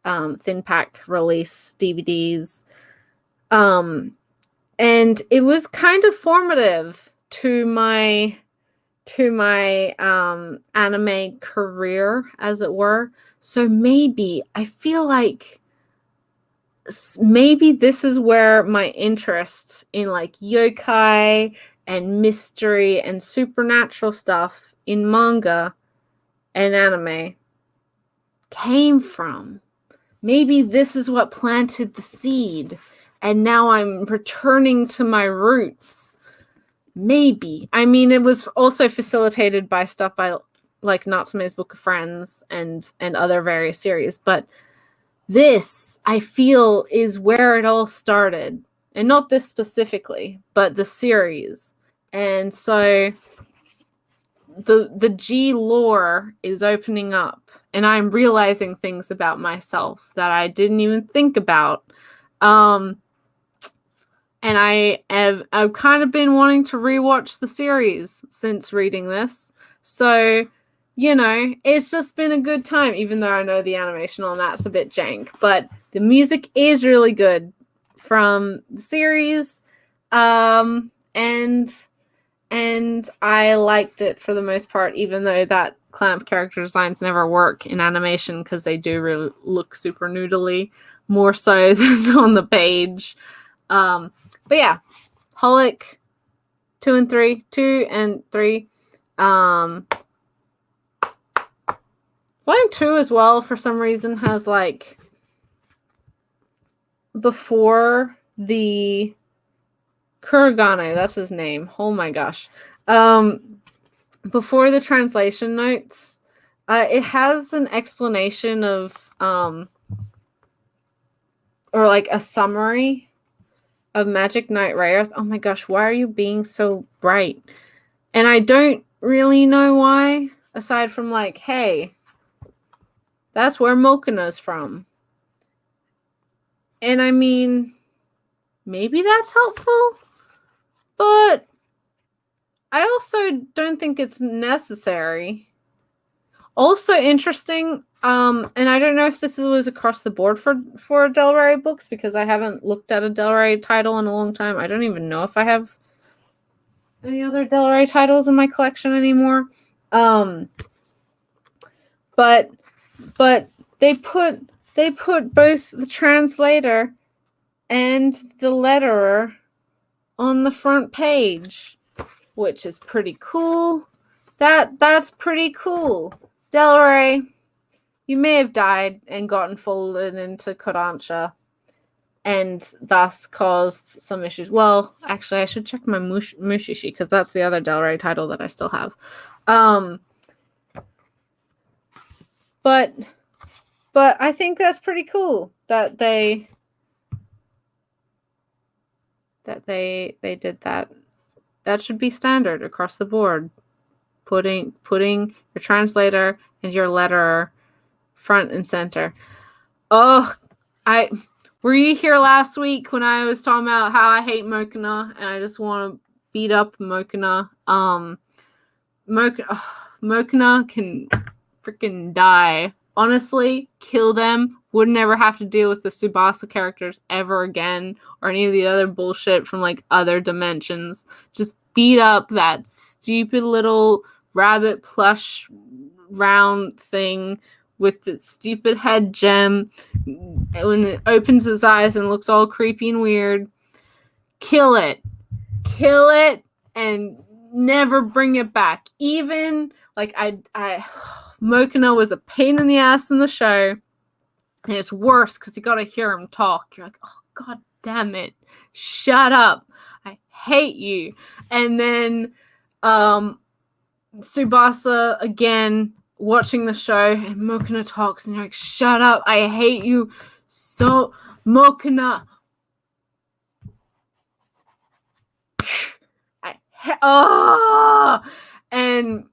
thin pack release DVDs. And it was kind of formative to my anime career, as it were. So maybe I feel like maybe this is where my interest in like yokai and mystery and supernatural stuff in manga and anime came from. Maybe this is what planted the seed, and now I'm returning to my roots. Maybe. I mean, it was also facilitated by stuff by like Natsume's Book of Friends and other various series, but this, I feel, is where it all started. And not this specifically, but the series. And so the G lore is opening up, and I'm realizing things about myself that I didn't even think about. And I've kind of been wanting to rewatch the series since reading this. So, you know, it's just been a good time, even though I know the animation on that's a bit jank. But the music is really good from the series. And I liked it for the most part, even though that Clamp character designs never work in animation because they do really look super noodly, more so than on the page. But yeah, Holic 2 and 3. Volume 2 as well, for some reason, has like before the Kuragane, that's his name. Oh my gosh. Before the translation notes, it has an explanation of or like a summary of Magic Knight Rayearth. Oh my gosh, why are you being so bright? And I don't really know why, aside from like, hey, that's where Mokuna's from. And I mean, maybe that's helpful, but I also don't think it's necessary. Also interesting, and I don't know if this was across the board for Del Rey books, because I haven't looked at a Del Rey title in a long time. I don't even know if I have any other Del Rey titles in my collection anymore. But they put both the translator and the letterer on the front page, which is pretty cool. That's pretty cool. Del Rey, you may have died and gotten folded into Kodansha and thus caused some issues. Well, actually, I should check my Mushishi, because that's the other Del Rey title that I still have. But I think that's pretty cool that they did that. That should be standard across the board. Putting your translator and your letterer front and center. Oh, were you here last week when I was talking about how I hate Mokuna and I just want to beat up Mokuna? Mokuna can freaking die. Honestly, kill them. Would never have to deal with the Tsubasa characters ever again, or any of the other bullshit from like other dimensions. Just beat up that stupid little rabbit plush round thing with the stupid head gem when it opens its eyes and looks all creepy and weird. Kill it, and never bring it back. Even like Mokuna was a pain in the ass in the show, and it's worse because you gotta hear him talk. You're like, oh god damn it, shut up, I hate you. And then Tsubasa again watching the show, and Mokuna talks, and you're like, shut up, I hate you so, Mokuna. And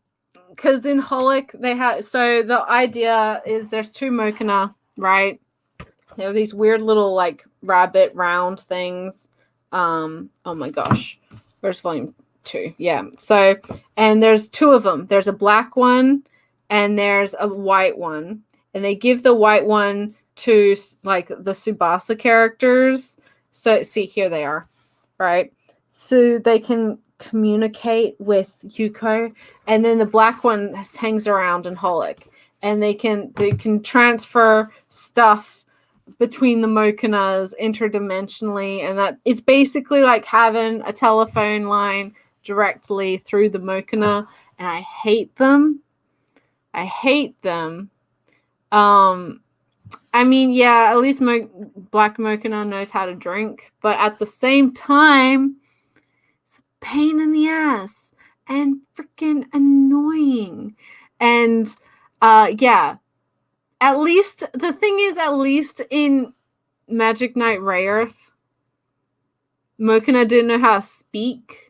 because in Holic they have, so the idea is there's two Mokuna, right? They're these weird little like rabbit round things. Oh my gosh, where's volume 2? Yeah, so, and there's two of them. There's a black one and there's a white one, and they give the white one to like the Tsubasa characters. So see, here they are, right? So they can communicate with Yuko, and then the black one hangs around in Holic, and they can transfer stuff between the Mokunas interdimensionally, and that it's basically like having a telephone line directly through the Mokuna, and I hate them. I hate them. I mean, yeah, at least Black Mokuna knows how to drink, but at the same time, it's a pain in the ass and freaking annoying. And yeah, at least the thing is, at least in Magic Knight Rayearth, Mokuna didn't know how to speak.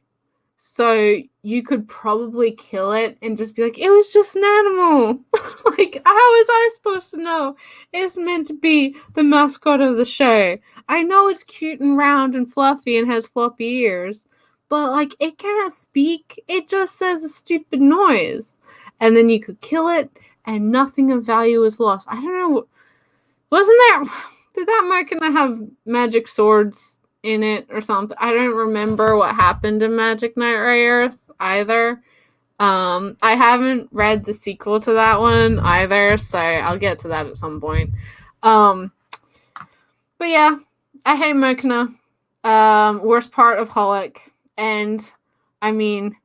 So you could probably kill it and just be like, it was just an animal. Like, how was I supposed to know? It's meant to be the mascot of the show. I know it's cute and round and fluffy and has floppy ears, but like, it can't speak. It just says a stupid noise. And then you could kill it and nothing of value is lost. I don't know. Did that Mokuna have magic swords in it or something? I don't remember what happened in Magic Knight Rayearth either. I haven't read the sequel to that one either, so I'll get to that at some point. But yeah, I hate Mokuna. Worst part of Holic. And I mean,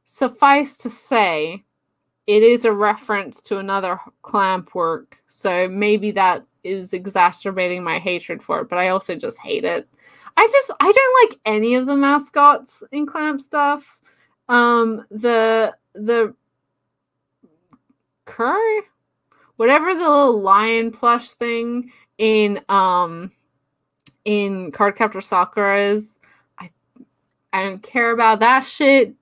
suffice to say, it is a reference to another Clamp work, so maybe that is exacerbating my hatred for it, but I also just hate it. I don't like any of the mascots in Clamp stuff. The Cur? Whatever the little lion plush thing in Cardcaptor Sakura is, I don't care about that shit.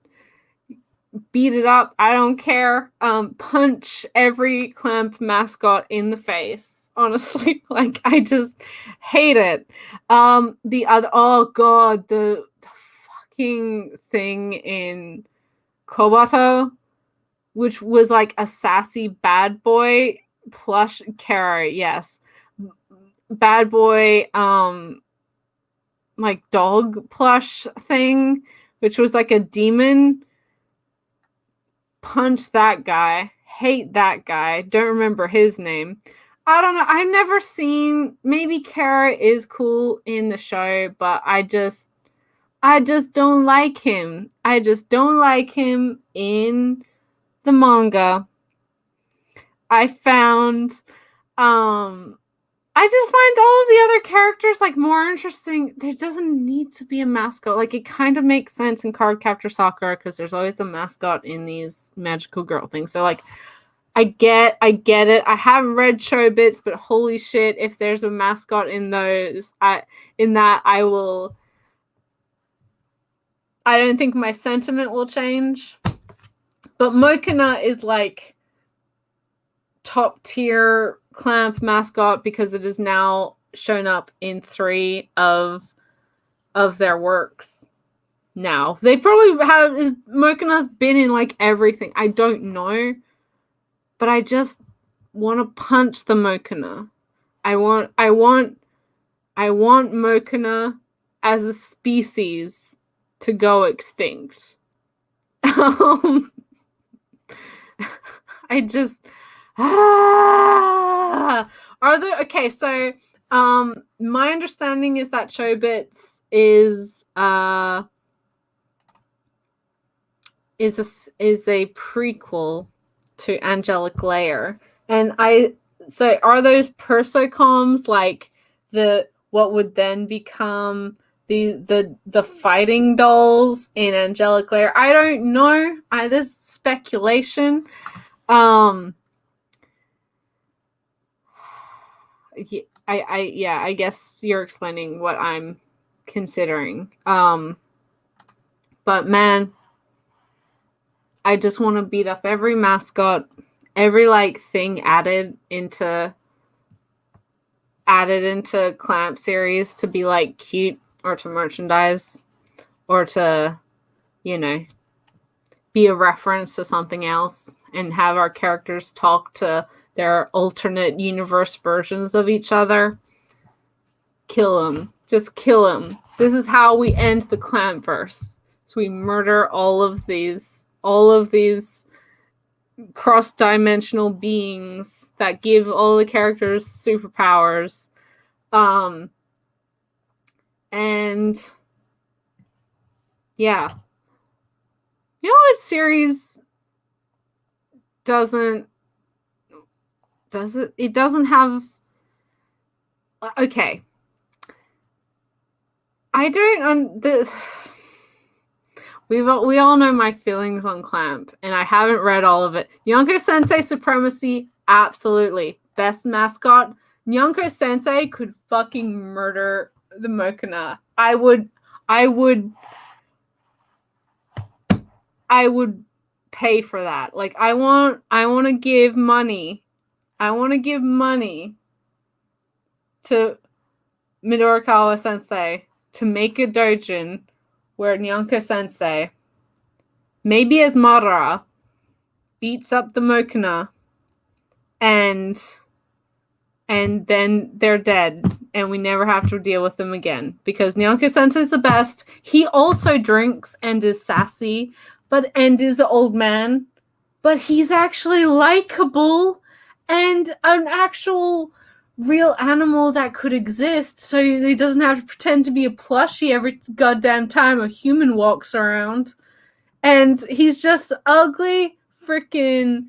Beat it up. I don't care. Punch every Clamp mascot in the face. Honestly, like, I just hate it. The other, oh god, the fucking thing in Kobato, which was like a sassy bad boy plush Kara, yes. Bad boy, like dog plush thing, which was like a demon. Punch that guy. Hate that guy. Don't remember his name. I don't know. I've never seen. Maybe Kara is cool in the show, but I just don't like him. I just don't like him in the manga. I found, I just find all of the other characters like more interesting. There doesn't need to be a mascot. Like, it kind of makes sense in Cardcaptor Sakura because there's always a mascot in these magical girl things. So like, I get it. I haven't read Showbits, but holy shit, if there's a mascot in those, I don't think my sentiment will change. But Mokuna is like top tier Clamp mascot because it is now shown up in 3 of their works. Now they probably have. Mokuna's been in like everything. I don't know. But I just want to punch the Mokuna. I want Mokuna as a species to go extinct. I just are there okay, so my understanding is that Chobits is a prequel to Angelic Layer. And so are those persocoms like what would then become the fighting dolls in Angelic Layer? I don't know. This is speculation. I guess you're explaining what I'm considering. But man, I just want to beat up every mascot, every like thing added into Clamp series to be like cute or to merchandise or to, you know, be a reference to something else and have our characters talk to their alternate universe versions of each other. Kill them. Just kill him. This is how we end the Clampverse. So we murder all of these cross-dimensional beings that give all the characters superpowers. And yeah. You know what series doesn't have okay. I don't we all know my feelings on Clamp, and I haven't read all of it. Nyonko Sensei Supremacy, absolutely. Best mascot. Nyonko Sensei could fucking murder the Mokina. I would pay for that. Like I want to give money. I want to give money to Midorikawa Sensei to make a dojin where Nyonko Sensei, maybe as Madara, beats up the Mokina and then they're dead and we never have to deal with them again. Because Nyonko Sensei's the best. He also drinks and is sassy, and is an old man, but he's actually likable and an actual real animal that could exist, so he doesn't have to pretend to be a plushie every goddamn time a human walks around. And he's just ugly freaking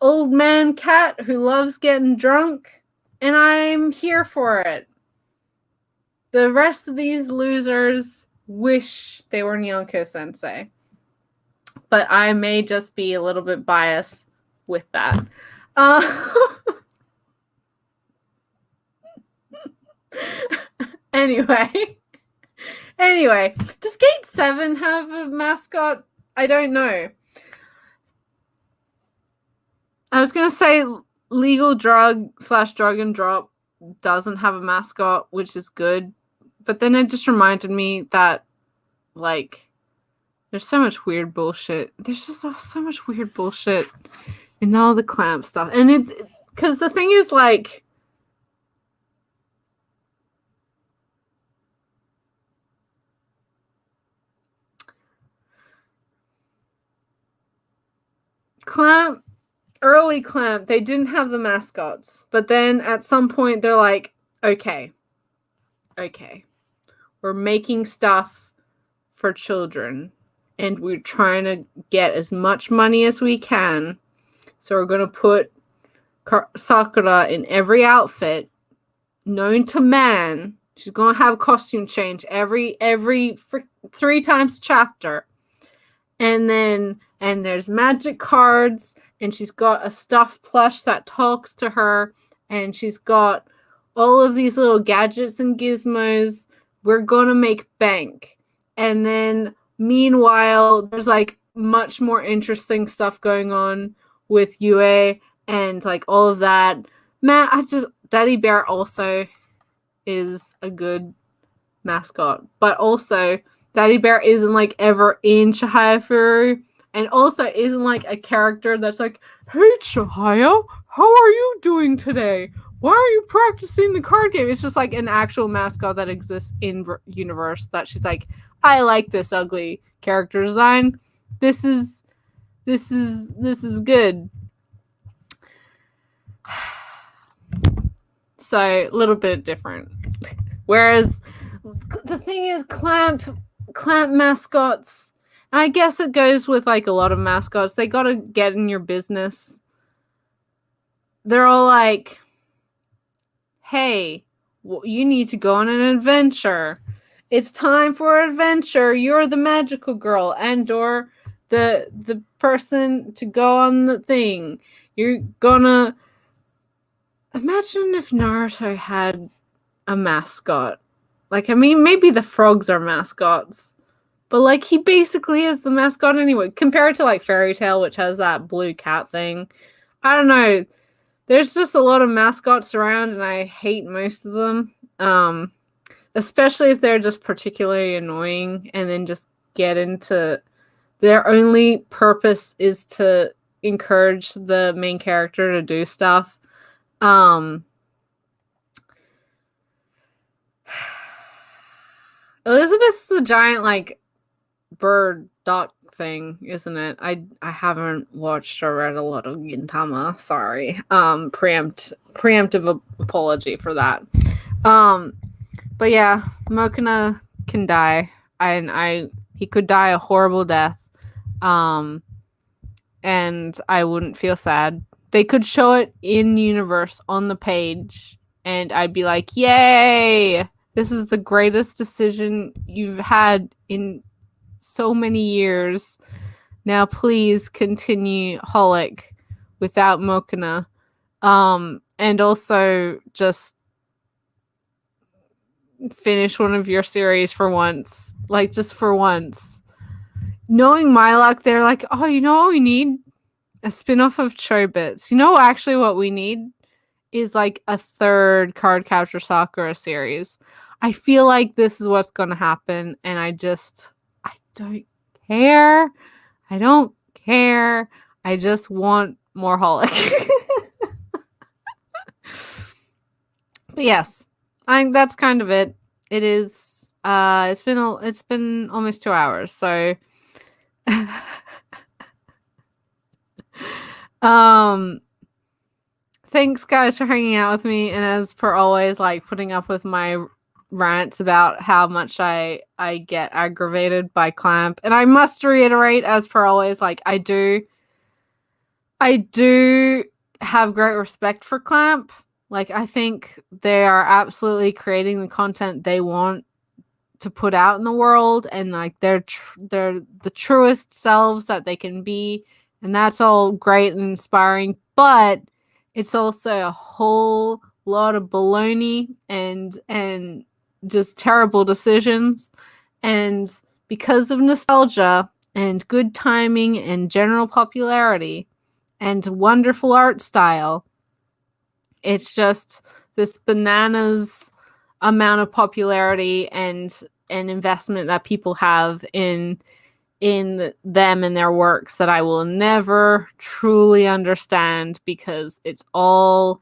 old man cat who loves getting drunk, and I'm here for it. The rest of these losers wish they were Nyonko Sensei, but I may just be a little bit biased with that. Anyway, does Gate 7 have a mascot? I don't know. I was going to say Legal Drug / Drug and Drop doesn't have a mascot, which is good. But then it just reminded me that, like, there's so much weird bullshit. There's just so much weird bullshit in all the Clamp stuff. And because the thing is, like, early Clamp, they didn't have the mascots. But then at some point, they're like, okay, we're making stuff for children. And we're trying to get as much money as we can. So we're going to put Sakura in every outfit known to man. She's going to have a costume change every 3 times a chapter. And there's magic cards, and she's got a stuffed plush that talks to her, and she's got all of these little gadgets and gizmos. We're going to make bank. And then meanwhile, there's like much more interesting stuff going on with Yue and like all of that. Man, Daddy Bear also is a good mascot, but also Daddy Bear isn't like ever in Chihaya, and also isn't like a character that's like, hey Chihaya, how are you doing today? Why are you practicing the card game? It's just like an actual mascot that exists in universe that she's like, I like this ugly character design. This is good. So a little bit different. Whereas the thing is, Clamp mascots, and I guess it goes with like a lot of mascots, they gotta get in your business. They're all like, hey, you need to go on an adventure. It's time for adventure. You're the magical girl and or the person to go on the thing. You're gonna imagine if Naruto had a mascot. Like, I mean, maybe the frogs are mascots, but like he basically is the mascot anyway. Compared to like Fairy Tail, which has that blue cat thing. I don't know. There's just a lot of mascots around, and I hate most of them. Especially if they're just particularly annoying, and then just get into their only purpose is to encourage the main character to do stuff. Elizabeth's the giant, like, bird duck thing, isn't it? I haven't watched or read a lot of Gintama. Sorry. Preemptive apology for that. But yeah, Mokina can die, and he could die a horrible death. And I wouldn't feel sad. They could show it in universe on the page, and I'd be like, "Yay! This is the greatest decision you've had in so many years. Now please continue Holic without Mokina." And also just finish one of your series for once. Like, just for once. Knowing my luck, they're like, oh, you know what we need? A spin-off of Chobits. You know actually what we need is like a third Cardcaptor Sakura series. I feel like this is what's going to happen, and I don't care. I don't care. I just want more Holic. But yes, I think that's kind of it. It is. It's been almost 2 hours, so. Thanks guys for hanging out with me, and as per always, like, putting up with my rants about how much I get aggravated by Clamp. And I must reiterate, as per always, like, I do have great respect for Clamp. Like, I think they are absolutely creating the content they want to put out in the world, and like they're the truest selves that they can be, and that's all great and inspiring. But it's also a whole lot of baloney and just terrible decisions, and because of nostalgia and good timing and general popularity and wonderful art style, it's just this bananas amount of popularity and investment that people have in them and their works that I will never truly understand, because it's all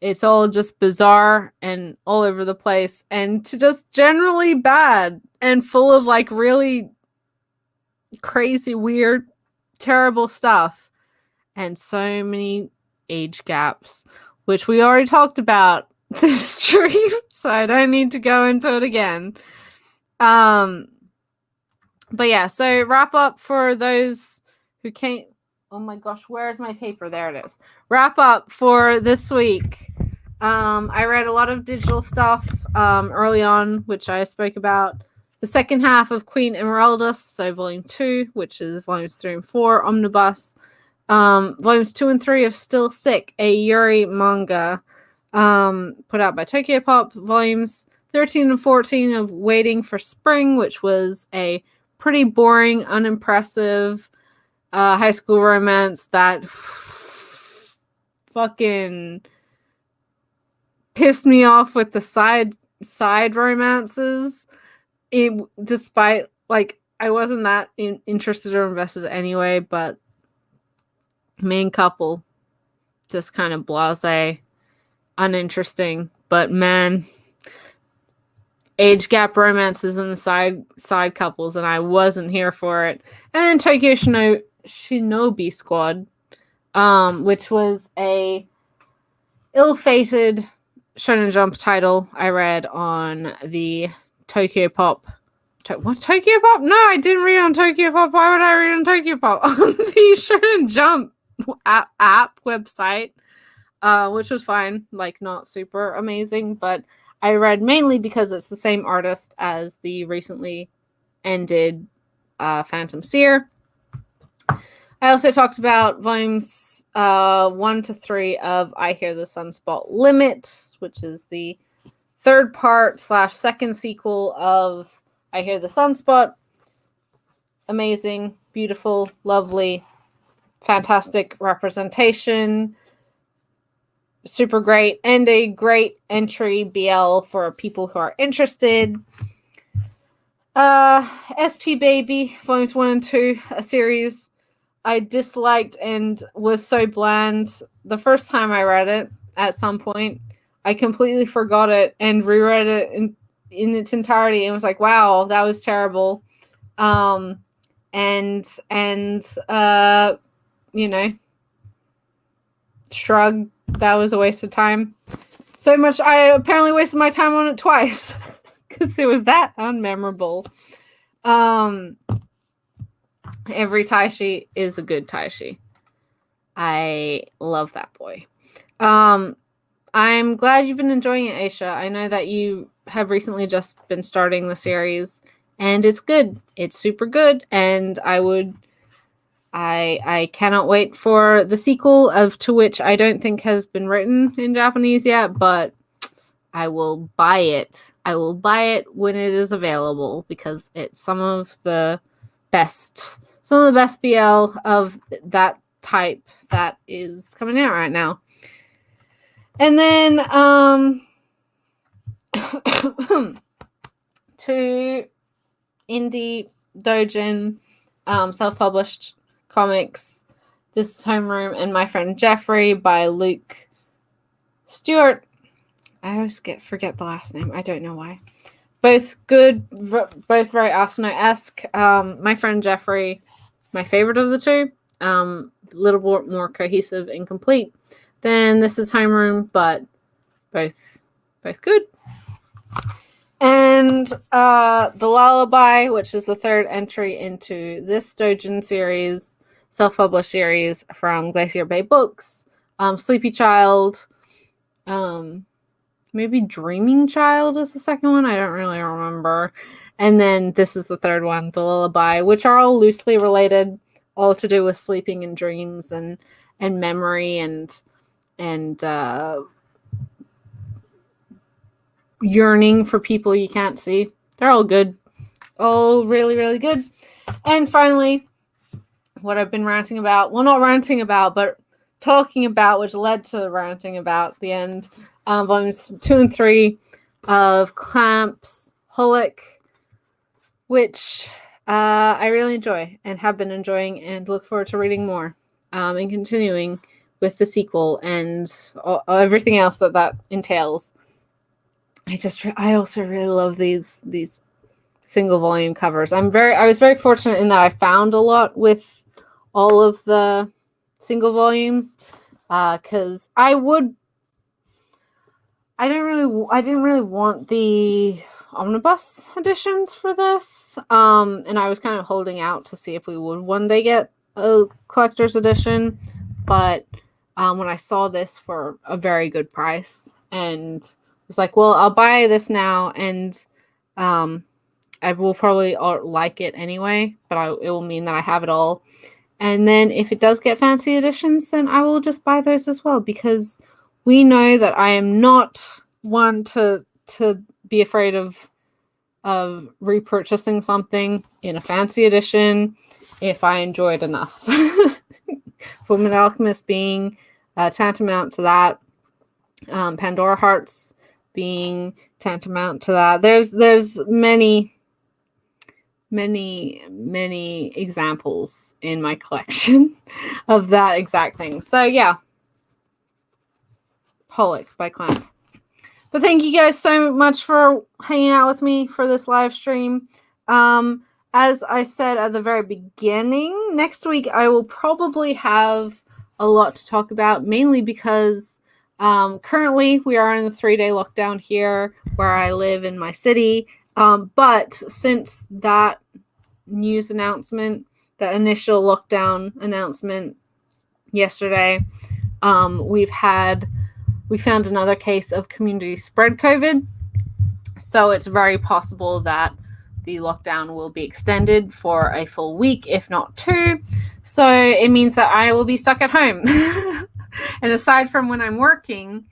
just bizarre and all over the place, and to just generally bad and full of like really crazy, weird, terrible stuff, and so many age gaps, which we already talked about this stream, so I don't need to go into it again. But yeah, so wrap up for those who can't. Oh my gosh, where's my paper? There it is. Wrap up for this week. I read a lot of digital stuff early on, which I spoke about. The second half of Queen Emeraldus, so volume 2, which is volumes 3 and 4, Omnibus. Volumes 2 and 3 of Still Sick, a Yuri manga, put out by Tokyo Pop. Volumes 13 and 14 of Waiting for Spring, which was a pretty boring, unimpressive high school romance that fucking pissed me off with the side romances. Despite, like, I wasn't that interested or invested anyway, but main couple just kind of blasé, uninteresting. But man, age gap romances and the side couples, and I wasn't here for it. And then Tokyo Shinobi Squad, which was a ill-fated Shonen Jump title I read on the Tokyo Pop. What, Tokyo Pop? No, I didn't read on Tokyo Pop. Why would I read on Tokyo Pop? On the Shonen Jump app website, which was fine, like not super amazing, but I read mainly because it's the same artist as the recently ended Phantom Seer. I also talked about volumes 1 to 3 of I Hear the Sunspot Limit, which is the third part / second sequel of I Hear the Sunspot. Amazing, beautiful, lovely, fantastic representation, super great, and a great entry BL for people who are interested. SP Baby, volumes 1 and 2, a series I disliked and was so bland the first time I read it. At some point, I completely forgot it and reread it in its entirety and was like, wow, that was terrible. And you know, shrug, that was a waste of time. So much, I apparently wasted my time on it twice because it was that unmemorable. Every Taishi is a good Taishi. I love that boy. I'm glad you've been enjoying it, Aisha. I know that you have recently just been starting the series, and it's good. It's super good, and I cannot wait for the sequel, of to which I don't think has been written in Japanese yet, but I will buy it. I will buy it when it is available because it's some of the best BL of that type that is coming out right now. And then to indie doujin self-published comics. This is Homeroom and My Friend Jeffrey by Luke Stewart. I always forget the last name. I don't know why. Both good, both very Asano-esque. My Friend Jeffrey, my favorite of the two. A little more cohesive and complete than This is Homeroom, but both good. And the Lullaby, which is the third entry into this doujin series, self-published series from Glacier Bay Books. Sleepy Child, maybe Dreaming Child is the second one. I don't really remember. And then this is the third one, the Lullaby, which are all loosely related, all to do with sleeping and dreams and memory and yearning for people you can't see. They're all good. All really, really good. And finally, what I've been ranting about, well, not ranting about, but talking about, which led to ranting about the end, volumes 2 and 3 of Clamp's Holic, which I really enjoy and have been enjoying and look forward to reading more and continuing with the sequel and everything else that entails. I also really love these single volume covers. I was very fortunate in that I found a lot with all of the single volumes because I didn't really want the omnibus editions for this, and I was kind of holding out to see if we would one day get a collector's edition, but when I saw this for a very good price and was like, well, I'll buy this now, and I will probably like it anyway, but it will mean that I have it all. And then if it does get fancy editions, then I will just buy those as well, because we know that I am not one to be afraid of repurchasing something in a fancy edition if I enjoy it enough. Fullmetal Alchemist being tantamount to that. Pandora Hearts being tantamount to that. There's many examples in my collection of that exact thing. So yeah, Holic by Clamp. But thank you guys so much for hanging out with me for this live stream. As I said at the very beginning, next week I will probably have a lot to talk about, mainly because currently we are in the 3-day lockdown here where I live in my city. But since that news announcement, the initial lockdown announcement yesterday, we found another case of community spread COVID. So it's very possible that the lockdown will be extended for a full week, if not 2. So it means that I will be stuck at home. And aside from when I'm working,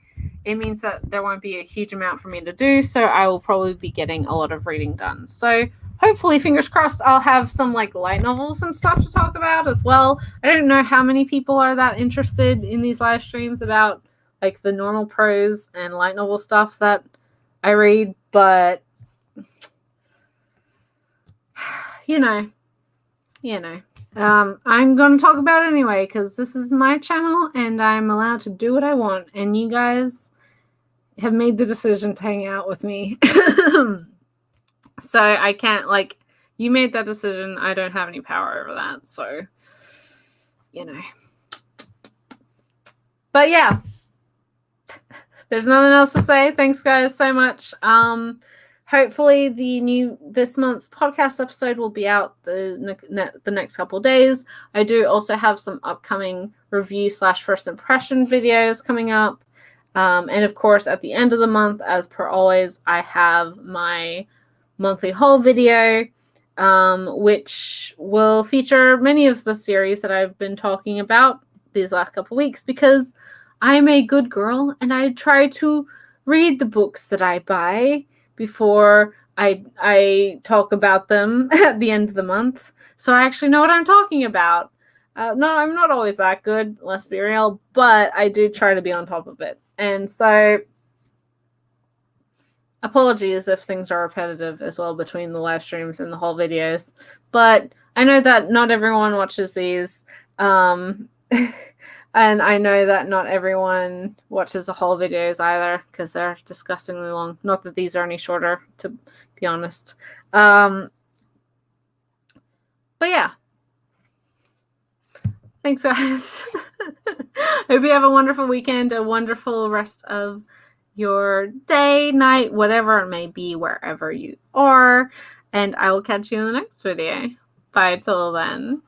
it means that there won't be a huge amount for me to do. So I will probably be getting a lot of reading done. So hopefully, fingers crossed, I'll have some like light novels and stuff to talk about as well. I don't know how many people are that interested in these live streams about like the normal prose and light novel stuff that I read, but you know, I'm going to talk about it anyway because this is my channel and I'm allowed to do what I want. And you guys, have made the decision to hang out with me. So I can't, like, you made that decision. I don't have any power over that. So, you know. But yeah, there's nothing else to say. Thanks, guys, so much. Hopefully this month's podcast episode will be out the next couple of days. I do also have some upcoming review / first impression videos coming up. And of course, at the end of the month, as per always, I have my monthly haul video, which will feature many of the series that I've been talking about these last couple of weeks, because I'm a good girl and I try to read the books that I buy before I talk about them at the end of the month. So I actually know what I'm talking about. No, I'm not always that good, let's be real, but I do try to be on top of it. And so apologies if things are repetitive as well between the live streams and the whole videos, but I know that not everyone watches these. And I know that not everyone watches the whole videos either, because they're disgustingly long. Not that these are any shorter, to be honest. But yeah. Thanks, guys. Hope you have a wonderful weekend, a wonderful rest of your day, night, whatever it may be, wherever you are. And I will catch you in the next video. Bye till then.